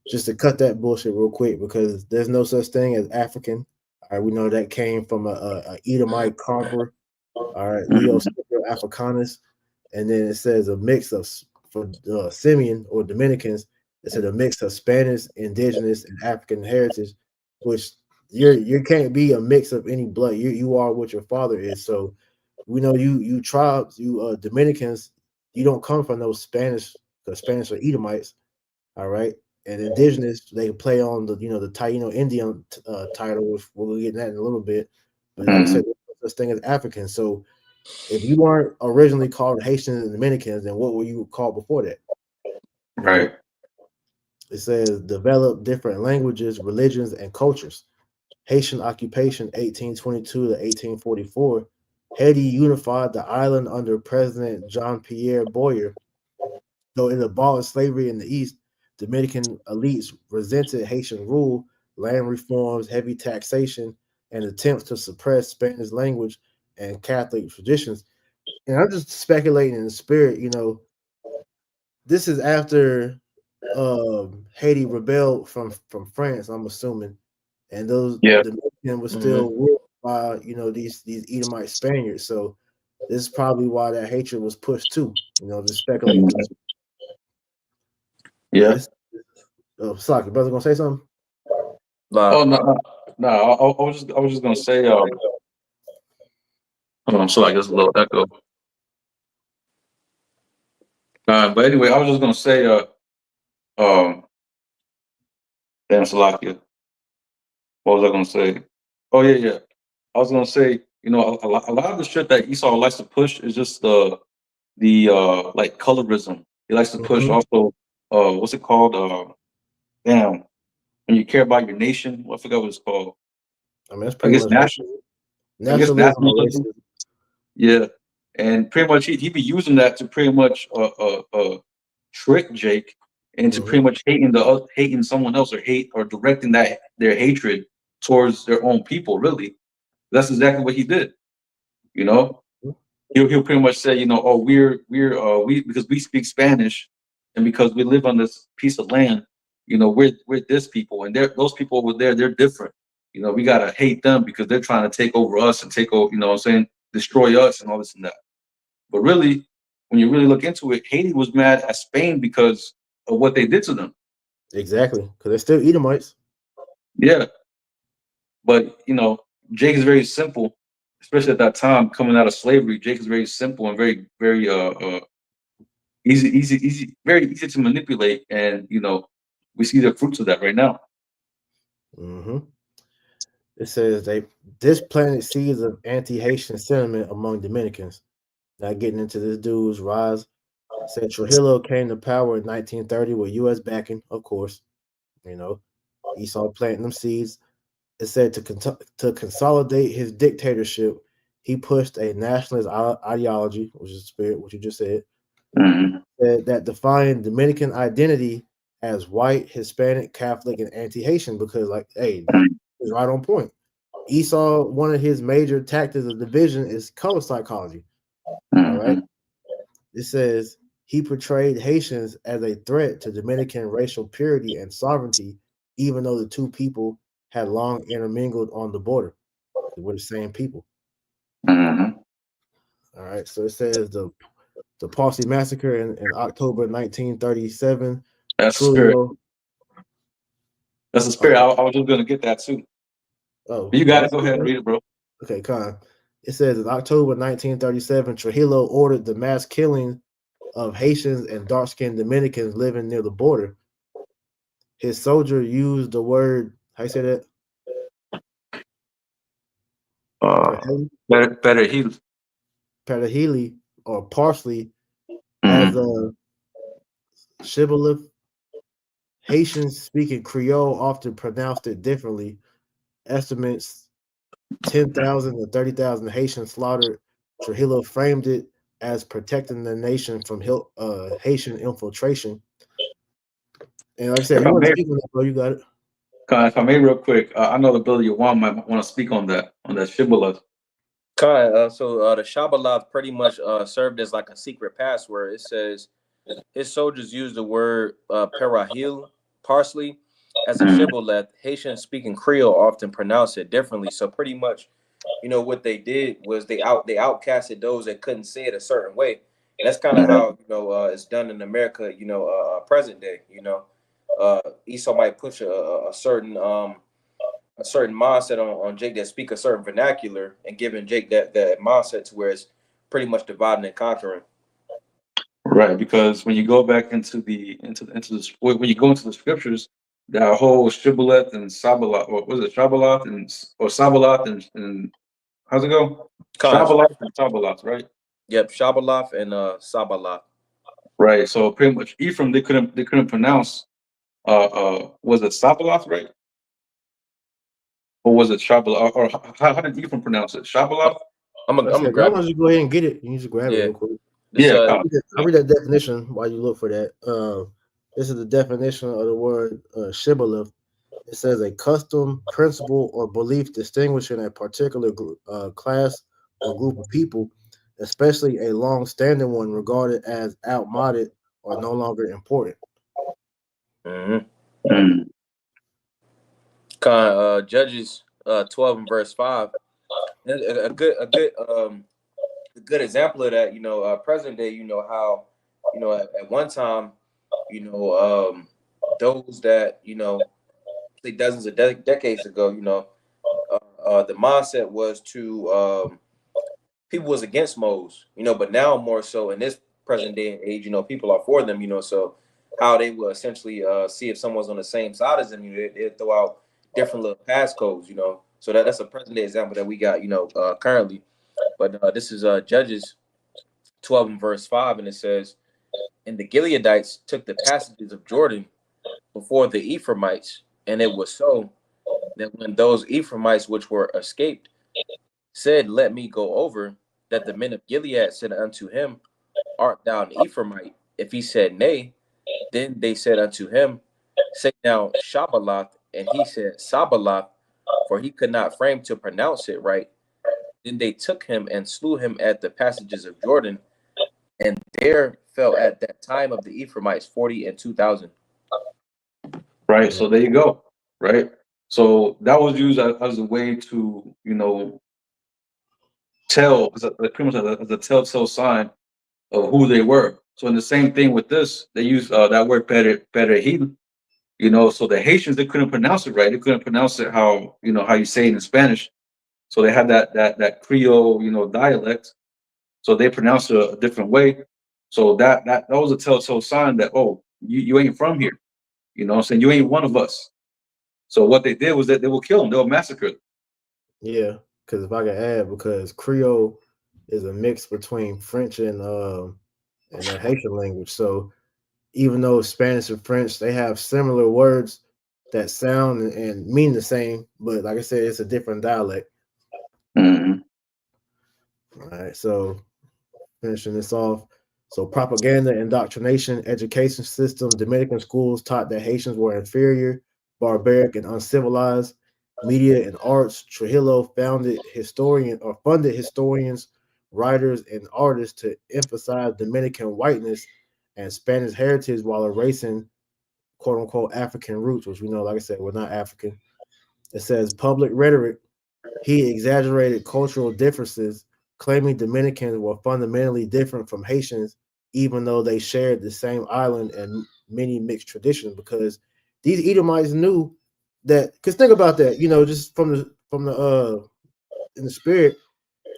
S2: just to cut that bullshit real quick, because there's no such thing as African. All right, we know that came from a Edomite conqueror. All right, Leo Scipio Africanus, and then it says a mix of for Simeon or Dominicans. It said a mix of Spanish, indigenous, and African heritage, which you can't be a mix of any blood. You are what your father is. So we know you tribes, you Dominicans, you don't come from those Spanish, the Spanish or Edomites. All right. And indigenous, they play on the the Taino Indian title, which we'll get that in a little bit. But like I said, there's no such thing as African. So if you weren't originally called Haitians and Dominicans, then what were you called before that?
S1: Right.
S2: It says develop different languages, religions, and cultures. Haitian occupation 1822 to 1844. Haiti unified the island under President Jean Pierre Boyer. Though it abolished slavery in the East, Dominican elites resented Haitian rule, land reforms, heavy taxation, and attempts to suppress Spanish language and Catholic traditions. And I'm just speculating in the spirit, this is after Haiti rebelled from France, I'm assuming, and those Dominican was still ruled by these Edomite Spaniards. So this is probably why that hatred was pushed too. Just speculating.
S1: Yeah.
S2: Saki, brother, gonna say something?
S1: Oh no. I was just gonna say Hold on, so I guess a little echo. But anyway, I was just gonna say, um, damn, Salakia. What was I gonna say? Oh yeah, yeah. I was gonna say, a lot of the shit that Esau likes to push is just the like colorism. He likes to push
S2: Mm-hmm.
S1: also what's it called? Damn, when you care about your nation, I forgot what it's called.
S2: I mean, that's
S1: I
S2: pretty
S1: guess
S2: much
S1: national. I guess
S2: nationalism or
S1: nationalism.
S2: racism.
S1: Yeah, and pretty much he be using that to pretty much trick Jake into
S2: Mm-hmm.
S1: pretty much hating someone else, or directing that their hatred towards their own people. Really, that's exactly what he did. You know, he'll pretty much say, oh, we because we speak Spanish, and because we live on this piece of land, we're this people, and those people over there, they're different. We gotta hate them because they're trying to take over us and take over, what I'm saying, destroy us and all this and that. But really, when you really look into it, Haiti was mad at Spain because of what they did to them.
S2: Exactly, because they're still Edomites.
S1: Yeah, but Jake is very simple, especially at that time coming out of slavery. Jake is very simple and very, very easy, very easy to manipulate, and we see the fruits of that right now.
S2: Mm-hmm. It says this planted seeds of anti-Haitian sentiment among Dominicans. Not getting into this dude's rise. Said Trujillo came to power in 1930 with U.S. backing, of course. Esau planting them seeds. It said to consolidate his dictatorship, he pushed a nationalist ideology, which is spirit, what you just said,
S1: Hmm.
S2: that defined Dominican identity as white, Hispanic, Catholic, and anti-Haitian. Because, like, hey, it's right on point. Esau, one of his major tactics of division is color psychology. All right.
S1: Hmm.
S2: It says he portrayed Haitians as a threat to Dominican racial purity and sovereignty, even though the two people had long intermingled on the border. We're the same people.
S1: Hmm.
S2: All right. So it says the Parsley Massacre in October 1937.
S1: That's the spirit.
S2: Trujillo.
S1: That's the spirit.
S2: Oh,
S1: I was just gonna get that too.
S2: oh,
S1: But you
S2: oh,
S1: got it.
S2: that's
S1: Go ahead and
S2: okay.
S1: read it, bro.
S2: Okay, Con. It says in October 1937, Trujillo ordered the mass killing of Haitians and dark-skinned Dominicans living near the border. His soldier used the word, how you say that?
S1: Uh,
S2: Peraheli,
S1: better heal.
S2: peraheli or parsley as
S1: Hmm.
S2: a shibboleth. Haitians speaking Creole often pronounced it differently. Estimates 10,000 to 30,000 Haitians slaughtered. Trujillo framed it as protecting the nation from Haitian infiltration. And like I said,
S1: If
S2: you
S1: I
S2: want to
S1: may,
S2: speak on that, bro, you got it.
S1: if I may, real quick, I know the Billy Yawan might want to speak on that shibboleth.
S3: So the Shabbalat pretty much served as like a secret password. It says his soldiers used the word perahil, parsley, as a
S1: Hmm.
S3: shibboleth. Haitians speaking Creole often pronounce it differently. So pretty much, what they did was they outcasted those that couldn't say it a certain way. And that's kind of how it's done in America. Present day. Esau might push a certain mindset on Jake that speak a certain vernacular and giving Jake that mindset to where it's pretty much dividing and conquering.
S1: Right, because when you go back when you go into the scriptures, that whole shibboleth and sabalat, or was it shabalat or sabalat and how's it go?
S3: Con,
S1: Shabalat and sabalat, right?
S3: yep, Shabbalaf and Sabalat.
S1: Right. So pretty much Ephraim, they couldn't pronounce was it sabalat, right? Or was it shabalat? Or how did Ephraim pronounce it? Shabalat?
S3: I'm
S2: Like I
S3: gonna
S2: said, y'all
S3: grab
S2: want
S3: it.
S2: to go ahead and get it. You need to grab it
S3: Yeah,
S2: real quick.
S3: this
S1: Yeah,
S2: I read that definition while you look for that. This is the definition of the word shibboleth. It says a custom, principle, or belief distinguishing a particular class or group of people, especially a long-standing one regarded as outmoded or no longer important.
S3: mm-hmm.
S1: mm,
S3: Con Judges 12 and verse 5. A good example of that, present day, how, at one time, those that, say dozens of decades ago, the mindset was to people was against Moses, but now more so in this present day and age, people are for them, so how they will essentially see if someone's on the same side as them, they throw out different little passcodes, so that's a present day example that we got, currently. But this is Judges 12 and verse 5, and it says, and the Gileadites took the passages of Jordan before the Ephraimites, and it was so that when those Ephraimites which were escaped said, let me go over, that the men of Gilead said unto him, art thou an Ephraimite? If he said, nay, then they said unto him, say now Shabaloth, and he said Sabaloth, for he could not frame to pronounce it right. Then they took him and slew him at the passages of Jordan, and there fell at that time of the Ephraimites 40 and 2,000.
S1: Right. So there you go. Right. So that was used as a way to, tell, pretty much as a telltale sign of who they were. So in the same thing with this, they use that word perejil, so the Haitians, they couldn't pronounce it right. They couldn't pronounce it how you say it in Spanish. So they had that Creole, dialect. So they pronounced it a different way. So that was a telltale sign that, oh, you ain't from here. I'm saying? You ain't one of us. So what they did was that they will kill them. They will massacre them.
S2: Yeah, because if I can add, because Creole is a mix between French and the Haitian language. So even though Spanish and French, they have similar words that sound and mean the same, but like I said, it's a different dialect.
S1: Mm-hmm.
S2: All right, so finishing this off. So propaganda, indoctrination, education system, Dominican schools taught that Haitians were inferior, barbaric, and uncivilized. Media and arts, Trujillo funded historians, writers, and artists to emphasize Dominican whiteness and Spanish heritage while erasing quote unquote African roots, which we know, like I said, we're not African. It says public rhetoric. He exaggerated cultural differences, claiming Dominicans were fundamentally different from Haitians, even though they shared the same island and many mixed traditions. Because these Edomites knew that. Because think about that, just from the in the spirit,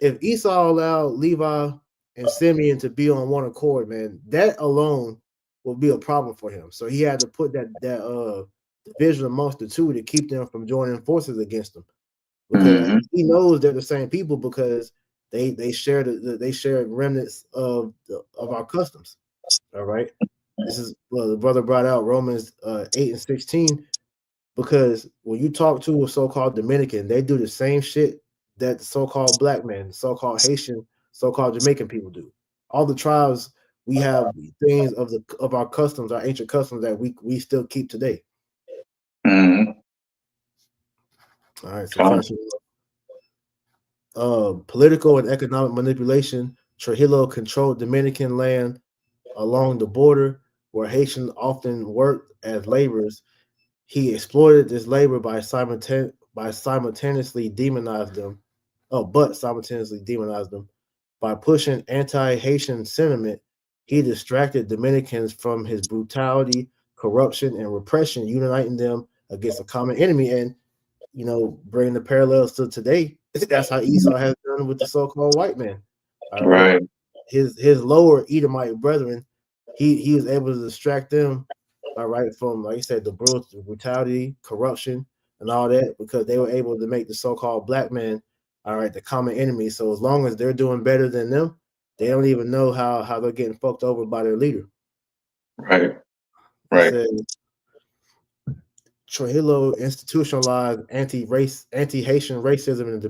S2: if Esau allowed Levi and Simeon to be on one accord, man, that alone will be a problem for him. So he had to put that division amongst the two to keep them from joining forces against them, because
S1: Mm-hmm.
S2: he knows they're the same people because they share they share remnants of our customs. All right, this is the brother brought out Romans 8 and 16, because when you talk to a so-called Dominican, they do the same shit that the so-called black men, so-called Haitian, so-called Jamaican people do. All the tribes, we have things of our customs, our ancient customs that we still keep today.
S1: Mm-hmm.
S2: All right, so finishing political and economic manipulation. Trujillo controlled Dominican land along the border where Haitians often worked as laborers. He exploited this labor by simultaneously demonized them. Simultaneously demonized them by pushing anti-Haitian sentiment. He distracted Dominicans from his brutality, corruption, and repression, uniting them against a common enemy. And bringing the parallels to today, that's how Esau has done with the so-called white man. All right,
S1: Right.
S2: his lower Edomite brethren, he was able to distract them, all right, from, like I said, the brutality, corruption, and all that, because they were able to make the so-called black man, all right, the common enemy. So as long as they're doing better than them, they don't even know how they're getting fucked over by their leader.
S1: Right.
S2: It
S1: Right.
S2: says Trujillo institutionalized anti-Haitian racism in the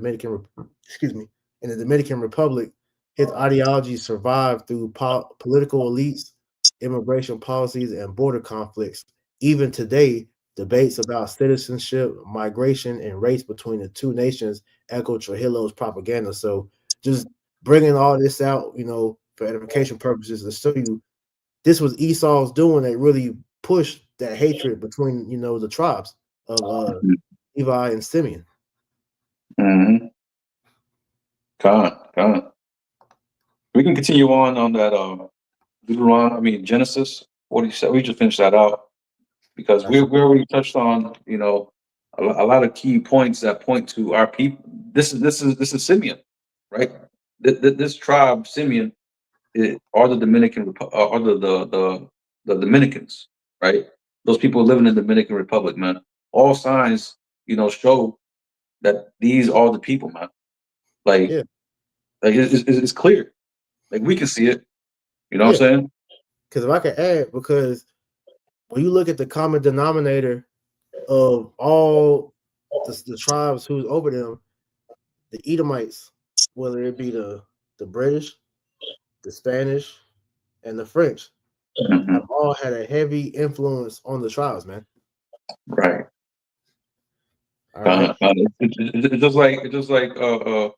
S2: Dominican Republic. His ideology survived through political elites, immigration policies, and border conflicts. Even today, debates about citizenship, migration, and race between the two nations echo Trujillo's propaganda. So, just bringing all this out, for edification purposes, to show you this was Esau's doing that really pushed that hatred between the tribes of Levi and Simeon.
S1: Mm-hmm. Con. We can continue on that Genesis 47. We just finished that out because we already touched on a lot of key points that point to our people. This is Simeon, right? This tribe, Simeon, are the are the Dominicans, right? Those people living in the Dominican Republic, man. All signs, show that these are the people, man. Like,
S2: Yeah,
S1: it's clear. Like we can see it. You know what
S2: yeah.
S1: I'm saying?
S2: Because if I can add, because when you look at the common denominator of all the tribes who's over them, the Edomites, whether it be the British, the Spanish, and the French,
S1: Hmm.
S2: have all had a heavy influence on the tribes, man.
S1: Right.
S2: All right.
S1: It's just like the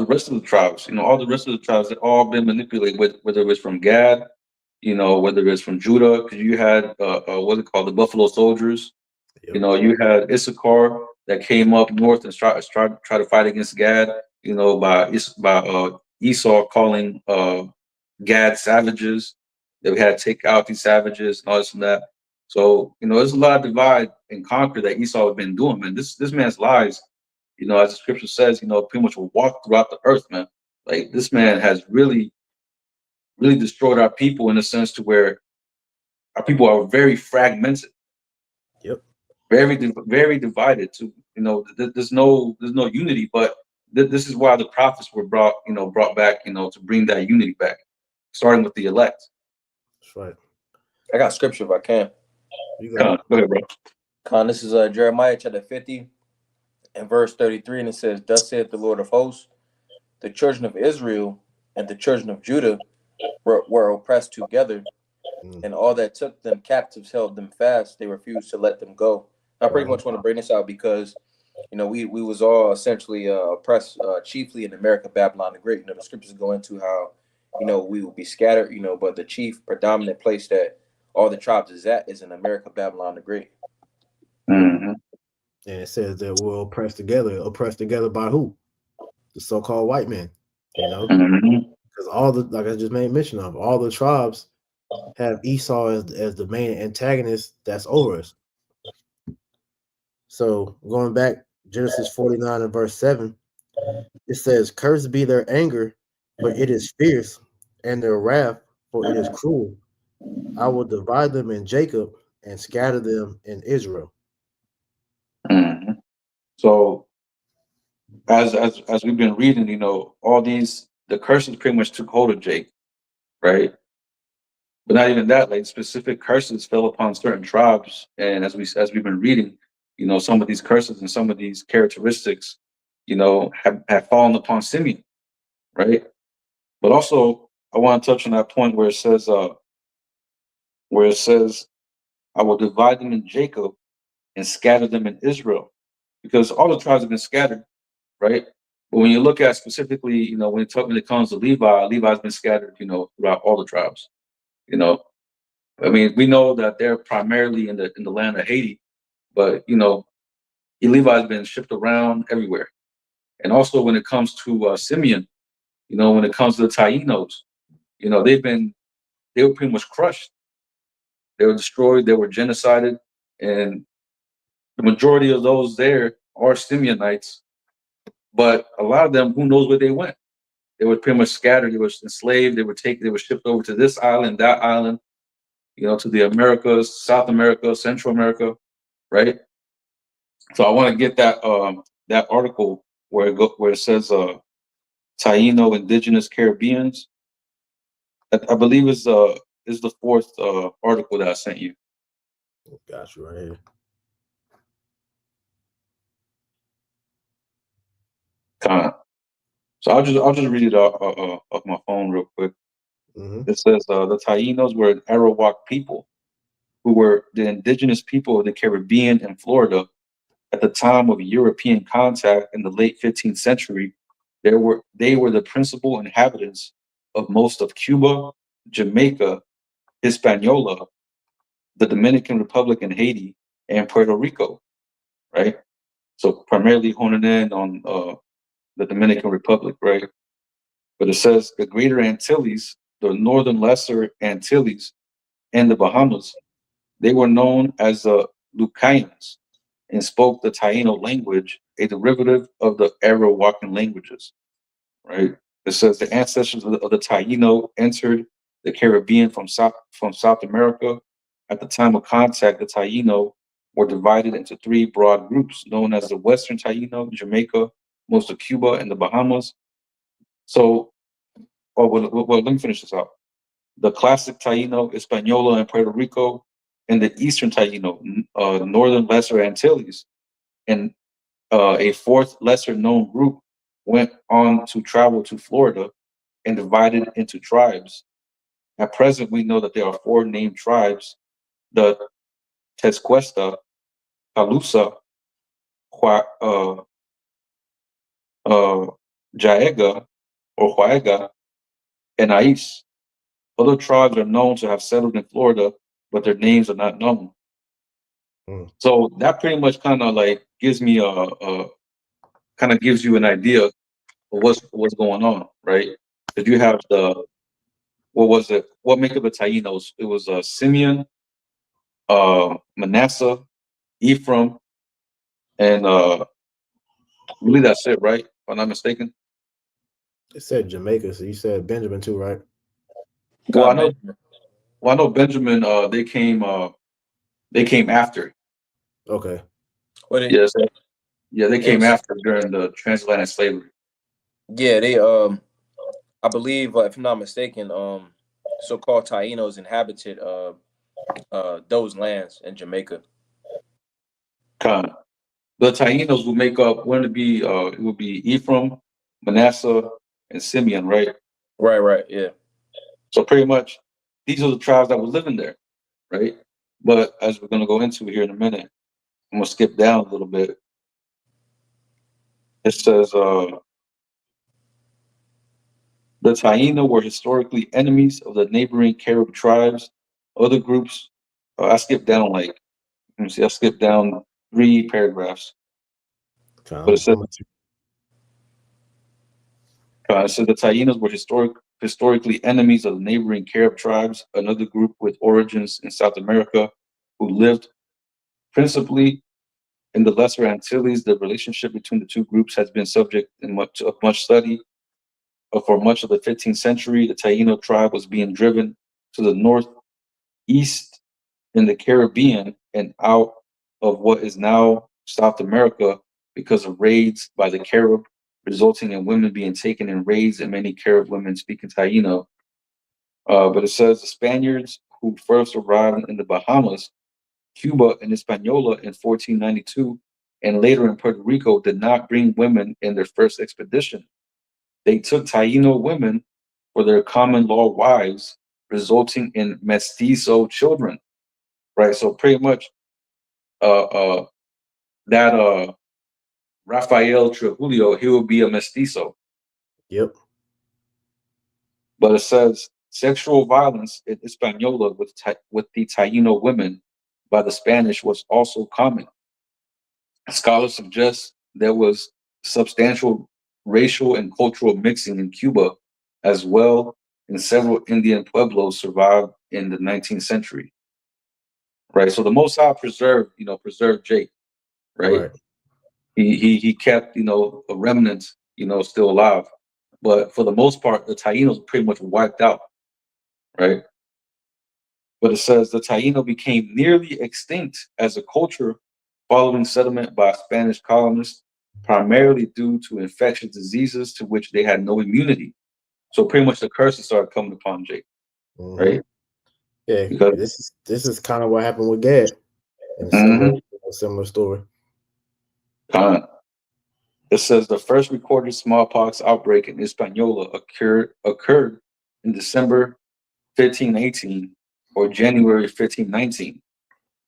S1: rest of the tribes. All the rest of the tribes have all been manipulated, whether it's from Gad, whether it's from Judah, because you had what's it called, the Buffalo Soldiers.
S2: Yep.
S1: You had Issachar that came up north and try to fight against Gad. By Esau calling Gad savages. That we had to take out these savages and all this and that. So there's a lot of divide and conquer that Esau has been doing, man. This man's lies, as the scripture says, pretty much will walk throughout the earth, man. Like this man has really, really destroyed our people in a sense to where our people are very fragmented,
S2: Yep.
S1: very divided. There's no unity, but this is why the prophets were brought back, to bring that unity back, starting with the elect.
S2: That's right.
S3: I got scripture if I can.
S2: You got it.
S1: Go ahead, bro.
S3: This is Jeremiah chapter 50 and verse 33, and it says, "Thus saith the Lord of hosts, the children of Israel and the children of Judah were oppressed together,
S2: Mm.
S3: and all that took them captives held them fast. They refused to let them go." I pretty much want to bring this out because we was all essentially oppressed, chiefly in America, Babylon the Great. The scriptures go into how we will be scattered. But the chief predominant place that all the tribes is at is in America, Babylon the Great.
S1: Mm-hmm.
S2: And it says that we're oppressed together. Oppressed together by who? The so-called white men.
S1: Mm-hmm.
S2: Because all the, like I just made mention of, all the tribes have Esau as the main antagonist that's over us. So going back, Genesis 49 and verse 7, it says, "Cursed be their anger, for it is fierce, and their wrath, for it is cruel. I will divide them in Jacob and scatter them in Israel."
S1: Mm-hmm. So as we've been reading, all the curses pretty much took hold of Jake, right? But not even that, like specific curses fell upon certain tribes, and as we've been reading, some of these curses and some of these characteristics, have fallen upon Simeon, right? But also, I want to touch on that point where it says, "I will divide them in Jacob and scatter them in Israel," because all the tribes have been scattered, right? But when you look at specifically, when it comes to Levi's been scattered, throughout all the tribes. You know, I mean, we know that they're primarily in the land of Haiti, but Levi's been shipped around everywhere. And also when it comes to Simeon, when it comes to the Taínos, they were pretty much crushed. They were destroyed. They were genocided, and the majority of those there are Simeonites. But a lot of them, who knows where they went? They were pretty much scattered. They were enslaved. They were shipped over to this island, that island, to the Americas, South America, Central America, right? So I want to get that article where it says Taino Indigenous Caribbeans. I believe is the fourth article that I sent you.
S2: Got you right here.
S1: Kind of. So I'll just read it off my phone real quick.
S2: Mm-hmm.
S1: It says the Tainos were an Arawak people who were the indigenous people of the Caribbean and Florida at the time of European contact in the late 15th century. They were the principal inhabitants of most of Cuba, Jamaica, Hispaniola, the Dominican Republic and Haiti, and Puerto Rico, right? So primarily honing in on the Dominican Republic, right? But it says the Greater Antilles, the Northern Lesser Antilles, and the Bahamas, they were known as the Lucayans and spoke the Taino language, a derivative of the Arawakan languages, right? It says the ancestors of the Taino entered the Caribbean from South America. At the time of contact, the Taino were divided into three broad groups known as the Western Taino, Jamaica, most of Cuba, and the Bahamas. So, let me finish this out. The classic Taino, Hispaniola, and Puerto Rico, and the Eastern Taino, Northern Lesser Antilles, and a fourth lesser known group went on to travel to Florida and divided into tribes. At present, we know that there are four named tribes: the Tequesta, Calusa, uh, uh, Jaega, or Huaega, and Ais. Other tribes are known to have settled in Florida, but their names are not known.
S2: Mm.
S1: So that pretty much kind of like gives me a kind of gives you an idea of what's going on, right? Because you have the what was it? What make up the Tainos? It was Simeon, Manasseh, Ephraim, and I believe that's it, right? If I'm not mistaken.
S2: It said Jamaica, so you said Benjamin too, right?
S1: Well, I
S3: Got
S1: know.
S3: Benjamin.
S1: Well, I know Benjamin. They came after.
S2: Okay.
S3: What it?
S1: Yes. Yeah, they came
S3: It's
S1: after during the transatlantic slavery.
S3: yeah. They I believe if I'm not mistaken, so-called Tainos inhabited those lands in Jamaica.
S1: Kind of. The Tainos will make up. When it be? It would be Ephraim, Manasseh, and Simeon, right?
S3: Right. Right. Yeah.
S1: So pretty much, these are the tribes that were living there, right? But as we're gonna go into here in a minute, I'm gonna skip down a little bit. It says the Taino were historically enemies of the neighboring Carib tribes. Other groups, I skipped down like let me see, I skipped down 3 paragraphs,
S2: Okay,
S1: but
S2: I'm
S1: it said the Tainos were historically enemies of the neighboring Carib tribes, another group with origins in South America, who lived principally in the Lesser Antilles. The relationship between the two groups has been subject of much study. For much of the 15th century, the Taino tribe was being driven to the northeast in the Caribbean and out of what is now South America because of raids by the Carib, resulting in women being taken in raids and many Carib women speaking Taino. But it says the Spaniards who first arrived in the Bahamas, Cuba, and Hispaniola in 1492, and later in Puerto Rico did not bring women in their first expedition. They took Taino women for their common law wives, resulting in mestizo children. Right. So pretty much, uh, uh, that Rafael Trujillo, he will be a mestizo.
S2: Yep.
S1: But it says sexual violence in Hispaniola with the Taino women by the Spanish was also common. Scholars suggest there was substantial racial and cultural mixing in Cuba as well, and several Indian pueblos survived in the 19th century. Right. So the Most High preserved Jake. Right.
S2: Right.
S1: He kept a remnant still alive, but for the most part, the Tainos pretty much wiped out. Right. But it says the Taino became nearly extinct as a culture following settlement by Spanish colonists, primarily due to infectious diseases to which they had no immunity. So pretty much the curses started coming upon Jake,
S2: Mm-hmm.
S1: right?
S2: Yeah.
S1: Because
S2: This is kind of what happened with Gad in a
S1: Mhm.
S2: similar story.
S1: It says the first recorded smallpox outbreak in Hispaniola occurred in December 1518 or January 1519.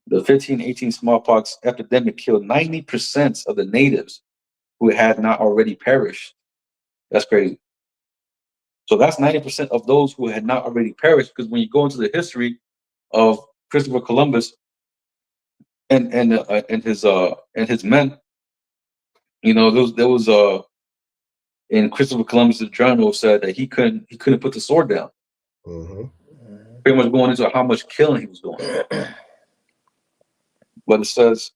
S1: The 1518 smallpox epidemic killed 90% of the natives who had not already perished. That's crazy. So that's 90% of those who had not already perished. Because when you go into the history of Christopher Columbus and his men, there was in Christopher Columbus's journal said that he couldn't put the sword down.
S2: Mm-hmm.
S1: Pretty much going into how much killing he was doing. But it says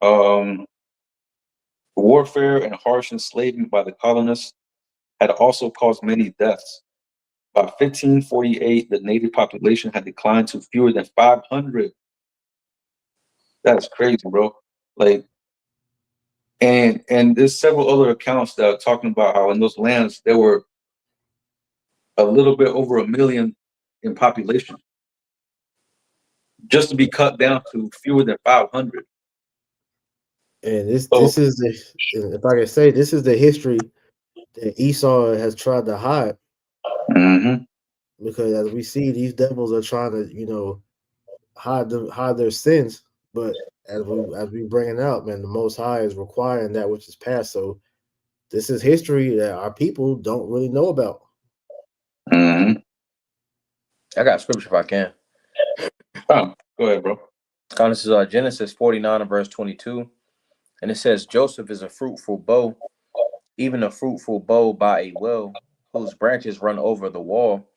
S1: um, warfare and harsh enslavement by the colonists had also caused many deaths. By 1548, the native population had declined to fewer than 500. That's crazy, bro. Like, and there's several other accounts that are talking about how in those lands there were a little bit over 1 million in population, just to be cut down to fewer than 500.
S2: And this
S1: So,
S2: this is if I can say, this is the history that Esau has tried to hide,
S1: mhm,
S2: because as we see, these devils are trying to, hide their sins. But as we bring it out, man, the Most High is requiring that which is past. So this is history that our people don't really know about.
S1: mhm.
S3: I got scripture if I can.
S1: Go ahead, bro.
S3: This is Genesis 49 and verse 22. And it says, Joseph is a fruitful bow, even a fruitful bow by a well, whose branches run over the wall.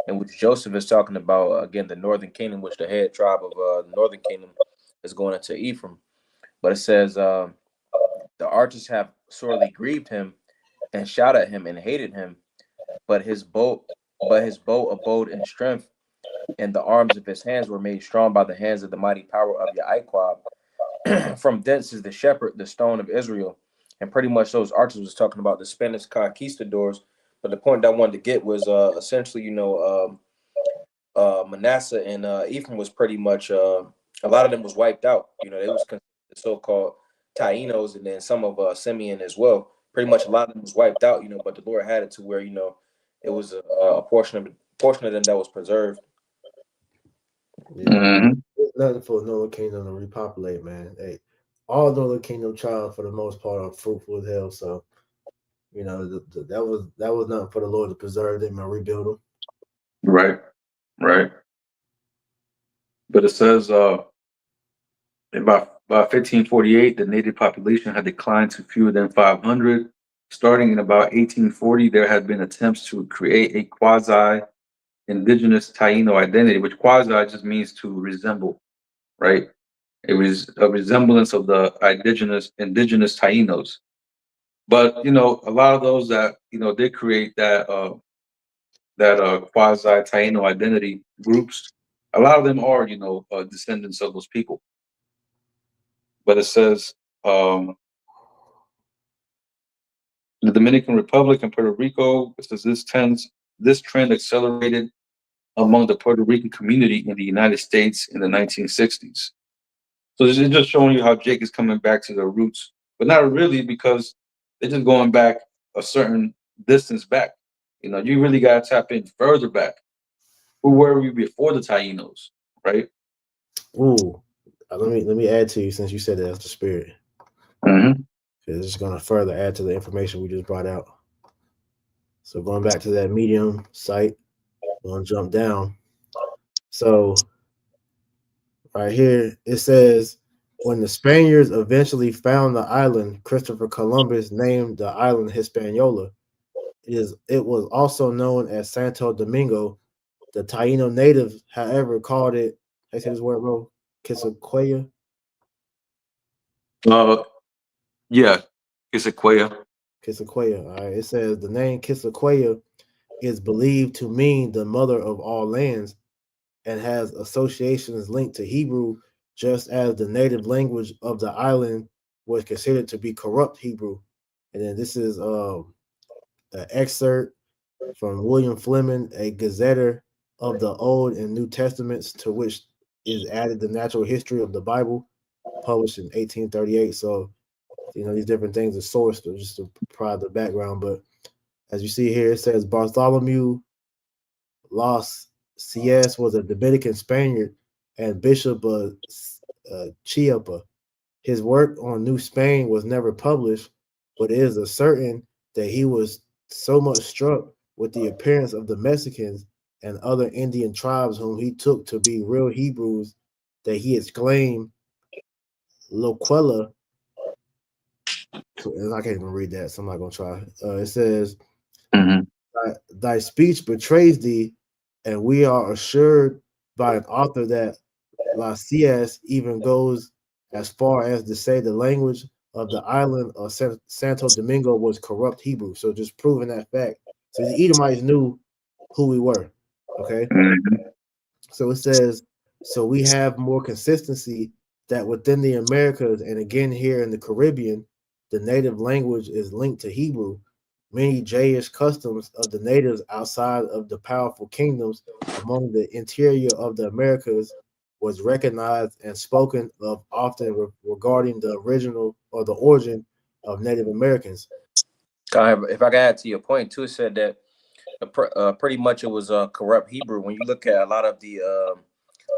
S3: And which Joseph is talking about, again, the northern kingdom, which the head tribe of the northern kingdom is going into Ephraim. But it says, the archers have sorely grieved him and shot at him and hated him, but his bow abode in strength, and the arms of his hands were made strong by the hands of the mighty power of Yaquab. From thence is the shepherd, the stone of Israel. And pretty much those archers was talking about the Spanish conquistadors. But the point that I wanted to get was essentially, Manasseh and Ephraim was pretty much a lot of them was wiped out. They was the so-called Tainos, and then some of Simeon as well. Pretty much a lot of them was wiped out. But the Lord had it to where it was a portion of them that was preserved.
S2: Yeah.
S1: Mhm.
S2: There's nothing for Northern Kingdom to repopulate, man. Hey, all Northern Kingdom child for the most part are fruitful as hell. So that was nothing for the Lord to preserve them and rebuild them.
S1: Right, right. But it says by 1548, the native population had declined to fewer than 500. Starting in about 1840, there had been attempts to create a quasi-indigenous Taino identity, which quasi just means to resemble, right? It was a resemblance of the indigenous Tainos. But a lot of those that did create that quasi Taino identity groups, a lot of them are descendants of those people. But it says the Dominican Republic and Puerto Rico. It says this trend accelerated among the Puerto Rican community in the United States in the 1960s. So this is just showing you how Jake is coming back to their roots, but not really, because they're just going back a certain distance back. You really got to tap in further back. Who were we before the Tainos, right?
S2: Ooh, let me add to you, since you said that's the spirit.
S1: Mm-hmm.
S2: It's just gonna further add to the information we just brought out. So going back to that Medium site, I'm gonna jump down. So right here it says, when the Spaniards eventually found the island, Christopher Columbus named the island Hispaniola. It was also known as Santo Domingo. The Taino natives, however, called it, I say this word, bro, Quisqueya.
S1: Yeah, Quisqueya.
S2: Quisqueya. All right. It says the name Quisqueya is believed to mean the mother of all lands, and has associations linked to Hebrew, just as the native language of the island was considered to be corrupt Hebrew. And then this is an excerpt from William Fleming, a gazetter of the Old and New Testaments, to which is added the natural history of the Bible, published in 1838. So, these different things are sourced just to provide the background. But as you see here, it says Bartholomew Las Cies was a Dominican Spaniard and Bishop of Chiapa. His work on New Spain was never published, but it is certain that he was so much struck with the appearance of the Mexicans and other Indian tribes whom he took to be real Hebrews that he exclaimed, Loquella. And I can't even read that, so I'm not going to try. It says,
S1: Mm-hmm.
S2: thy speech betrays thee, and we are assured by an author that Las Cias even goes as far as to say the language of the island of Santo Domingo was corrupt Hebrew. So just proving that fact. So the Edomites knew who we were. Okay. So it says, so we have more consistency that within the Americas and again here in the Caribbean, the native language is linked to Hebrew. Many Jayish customs of the natives outside of the powerful kingdoms among the interior of the Americas was recognized and spoken of often regarding the original or the origin of Native Americans.
S3: If I could add to your point too, it said that pretty much it was corrupt Hebrew. When you look at a lot of the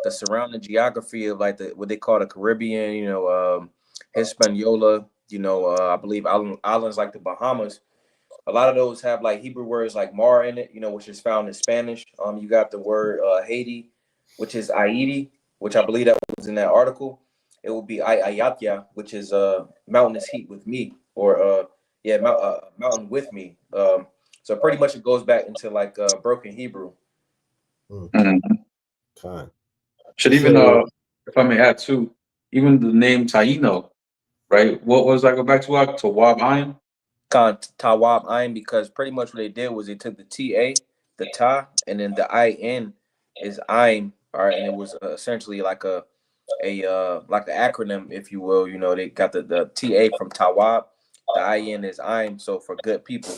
S3: surrounding geography of like what they call the Caribbean, Hispaniola, I believe islands like the Bahamas. A lot of those have like Hebrew words like mar in it, which is found in Spanish. You got the word Haiti, which is Haiti, which I believe that was in that article. It will be Ayatya, which is mountainous heat with me, or mountain with me. So pretty much it goes back into like broken Hebrew.
S2: Fine.
S1: Should even if I may add too, even the name Taino, right? What was I go back to? Tawab Ayin?
S3: Tawab Ayin, because pretty much what they did was they took the TA, the Ta, and then the IN is Ayin, all right, and it was essentially like a like an acronym, if you will. They got the TA from Tawab, the IN is Ayin, so for good people.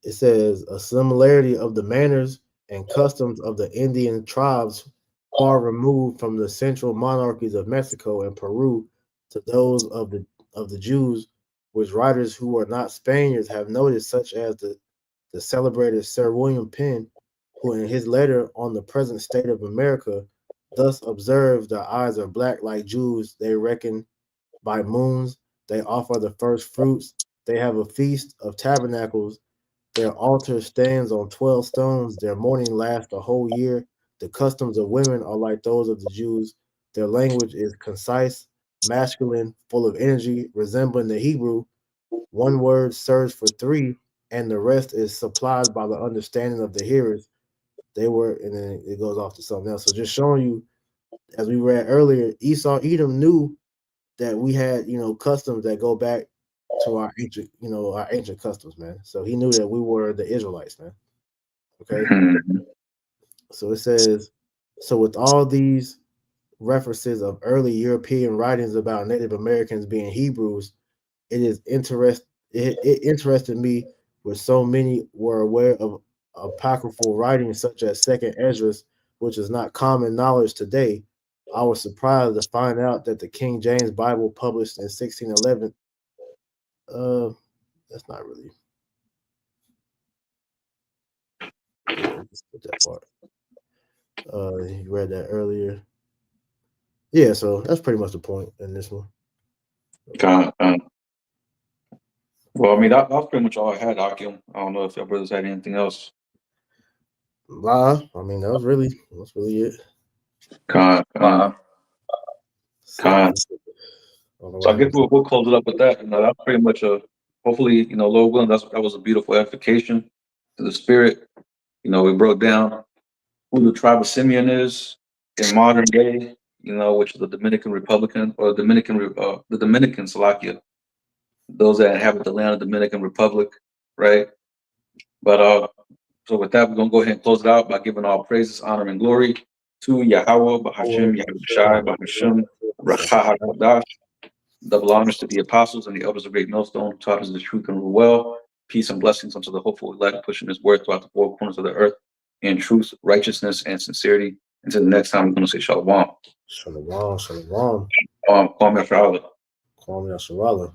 S2: It says a similarity of the manners and customs of the Indian tribes far removed from the central monarchies of Mexico and Peru to those of the Jews, which writers who are not Spaniards have noticed, such as the celebrated Sir William Penn, who in his letter on the present state of America thus observes the eyes are black like Jews, they reckon by moons, they offer the first fruits, they have a feast of tabernacles, their altar stands on 12 stones, their mourning lasts a whole year, the customs of women are like those of the Jews, their language is concise, masculine, full of energy, resembling the Hebrew. One word serves for three, and the rest is supplied by the understanding of the hearers. They were, and then it goes off to something else. So just showing you, as we read earlier, Esau, Edom knew that we had, customs that go back to our ancient customs, man. So he knew that we were the Israelites, man. Okay. So it says, so with all these references of early European writings about Native Americans being Hebrews, it interested me where so many were aware of apocryphal writings such as Second Esdras, which is not common knowledge today. I was surprised to find out that the King James Bible published in 1611. That's not really. Let's put that part. You read that earlier. Yeah, so that's pretty much the point in this one.
S1: Well, I mean, that was pretty much all I had, Akim. I don't know if your brothers had anything else.
S2: I mean, that's really it.
S1: So I guess we'll close it up with that. That's pretty much hopefully, Lord willing, that was a beautiful edification to the spirit. We broke down who the tribe of Simeon is in modern day, which is the Dominican Republican or the Dominican Slovakia, those that inhabit the land of the Dominican Republic, right? But so with that, we're gonna go ahead and close it out by giving all praises, honor, and glory to Yahweh, Bahashim, Yahushai, Bahashim, Rahahadash. Double honors to the apostles and the elders of Great Millstone, who taught us the truth and rule well. Peace and blessings unto the hopeful elect, pushing his word throughout the four corners of the earth in truth, righteousness, and sincerity. Until the next time, we're going to say Shalom.
S2: Shalom, shalom.
S1: Kwame Ashrala.
S2: Kwame Ashrala.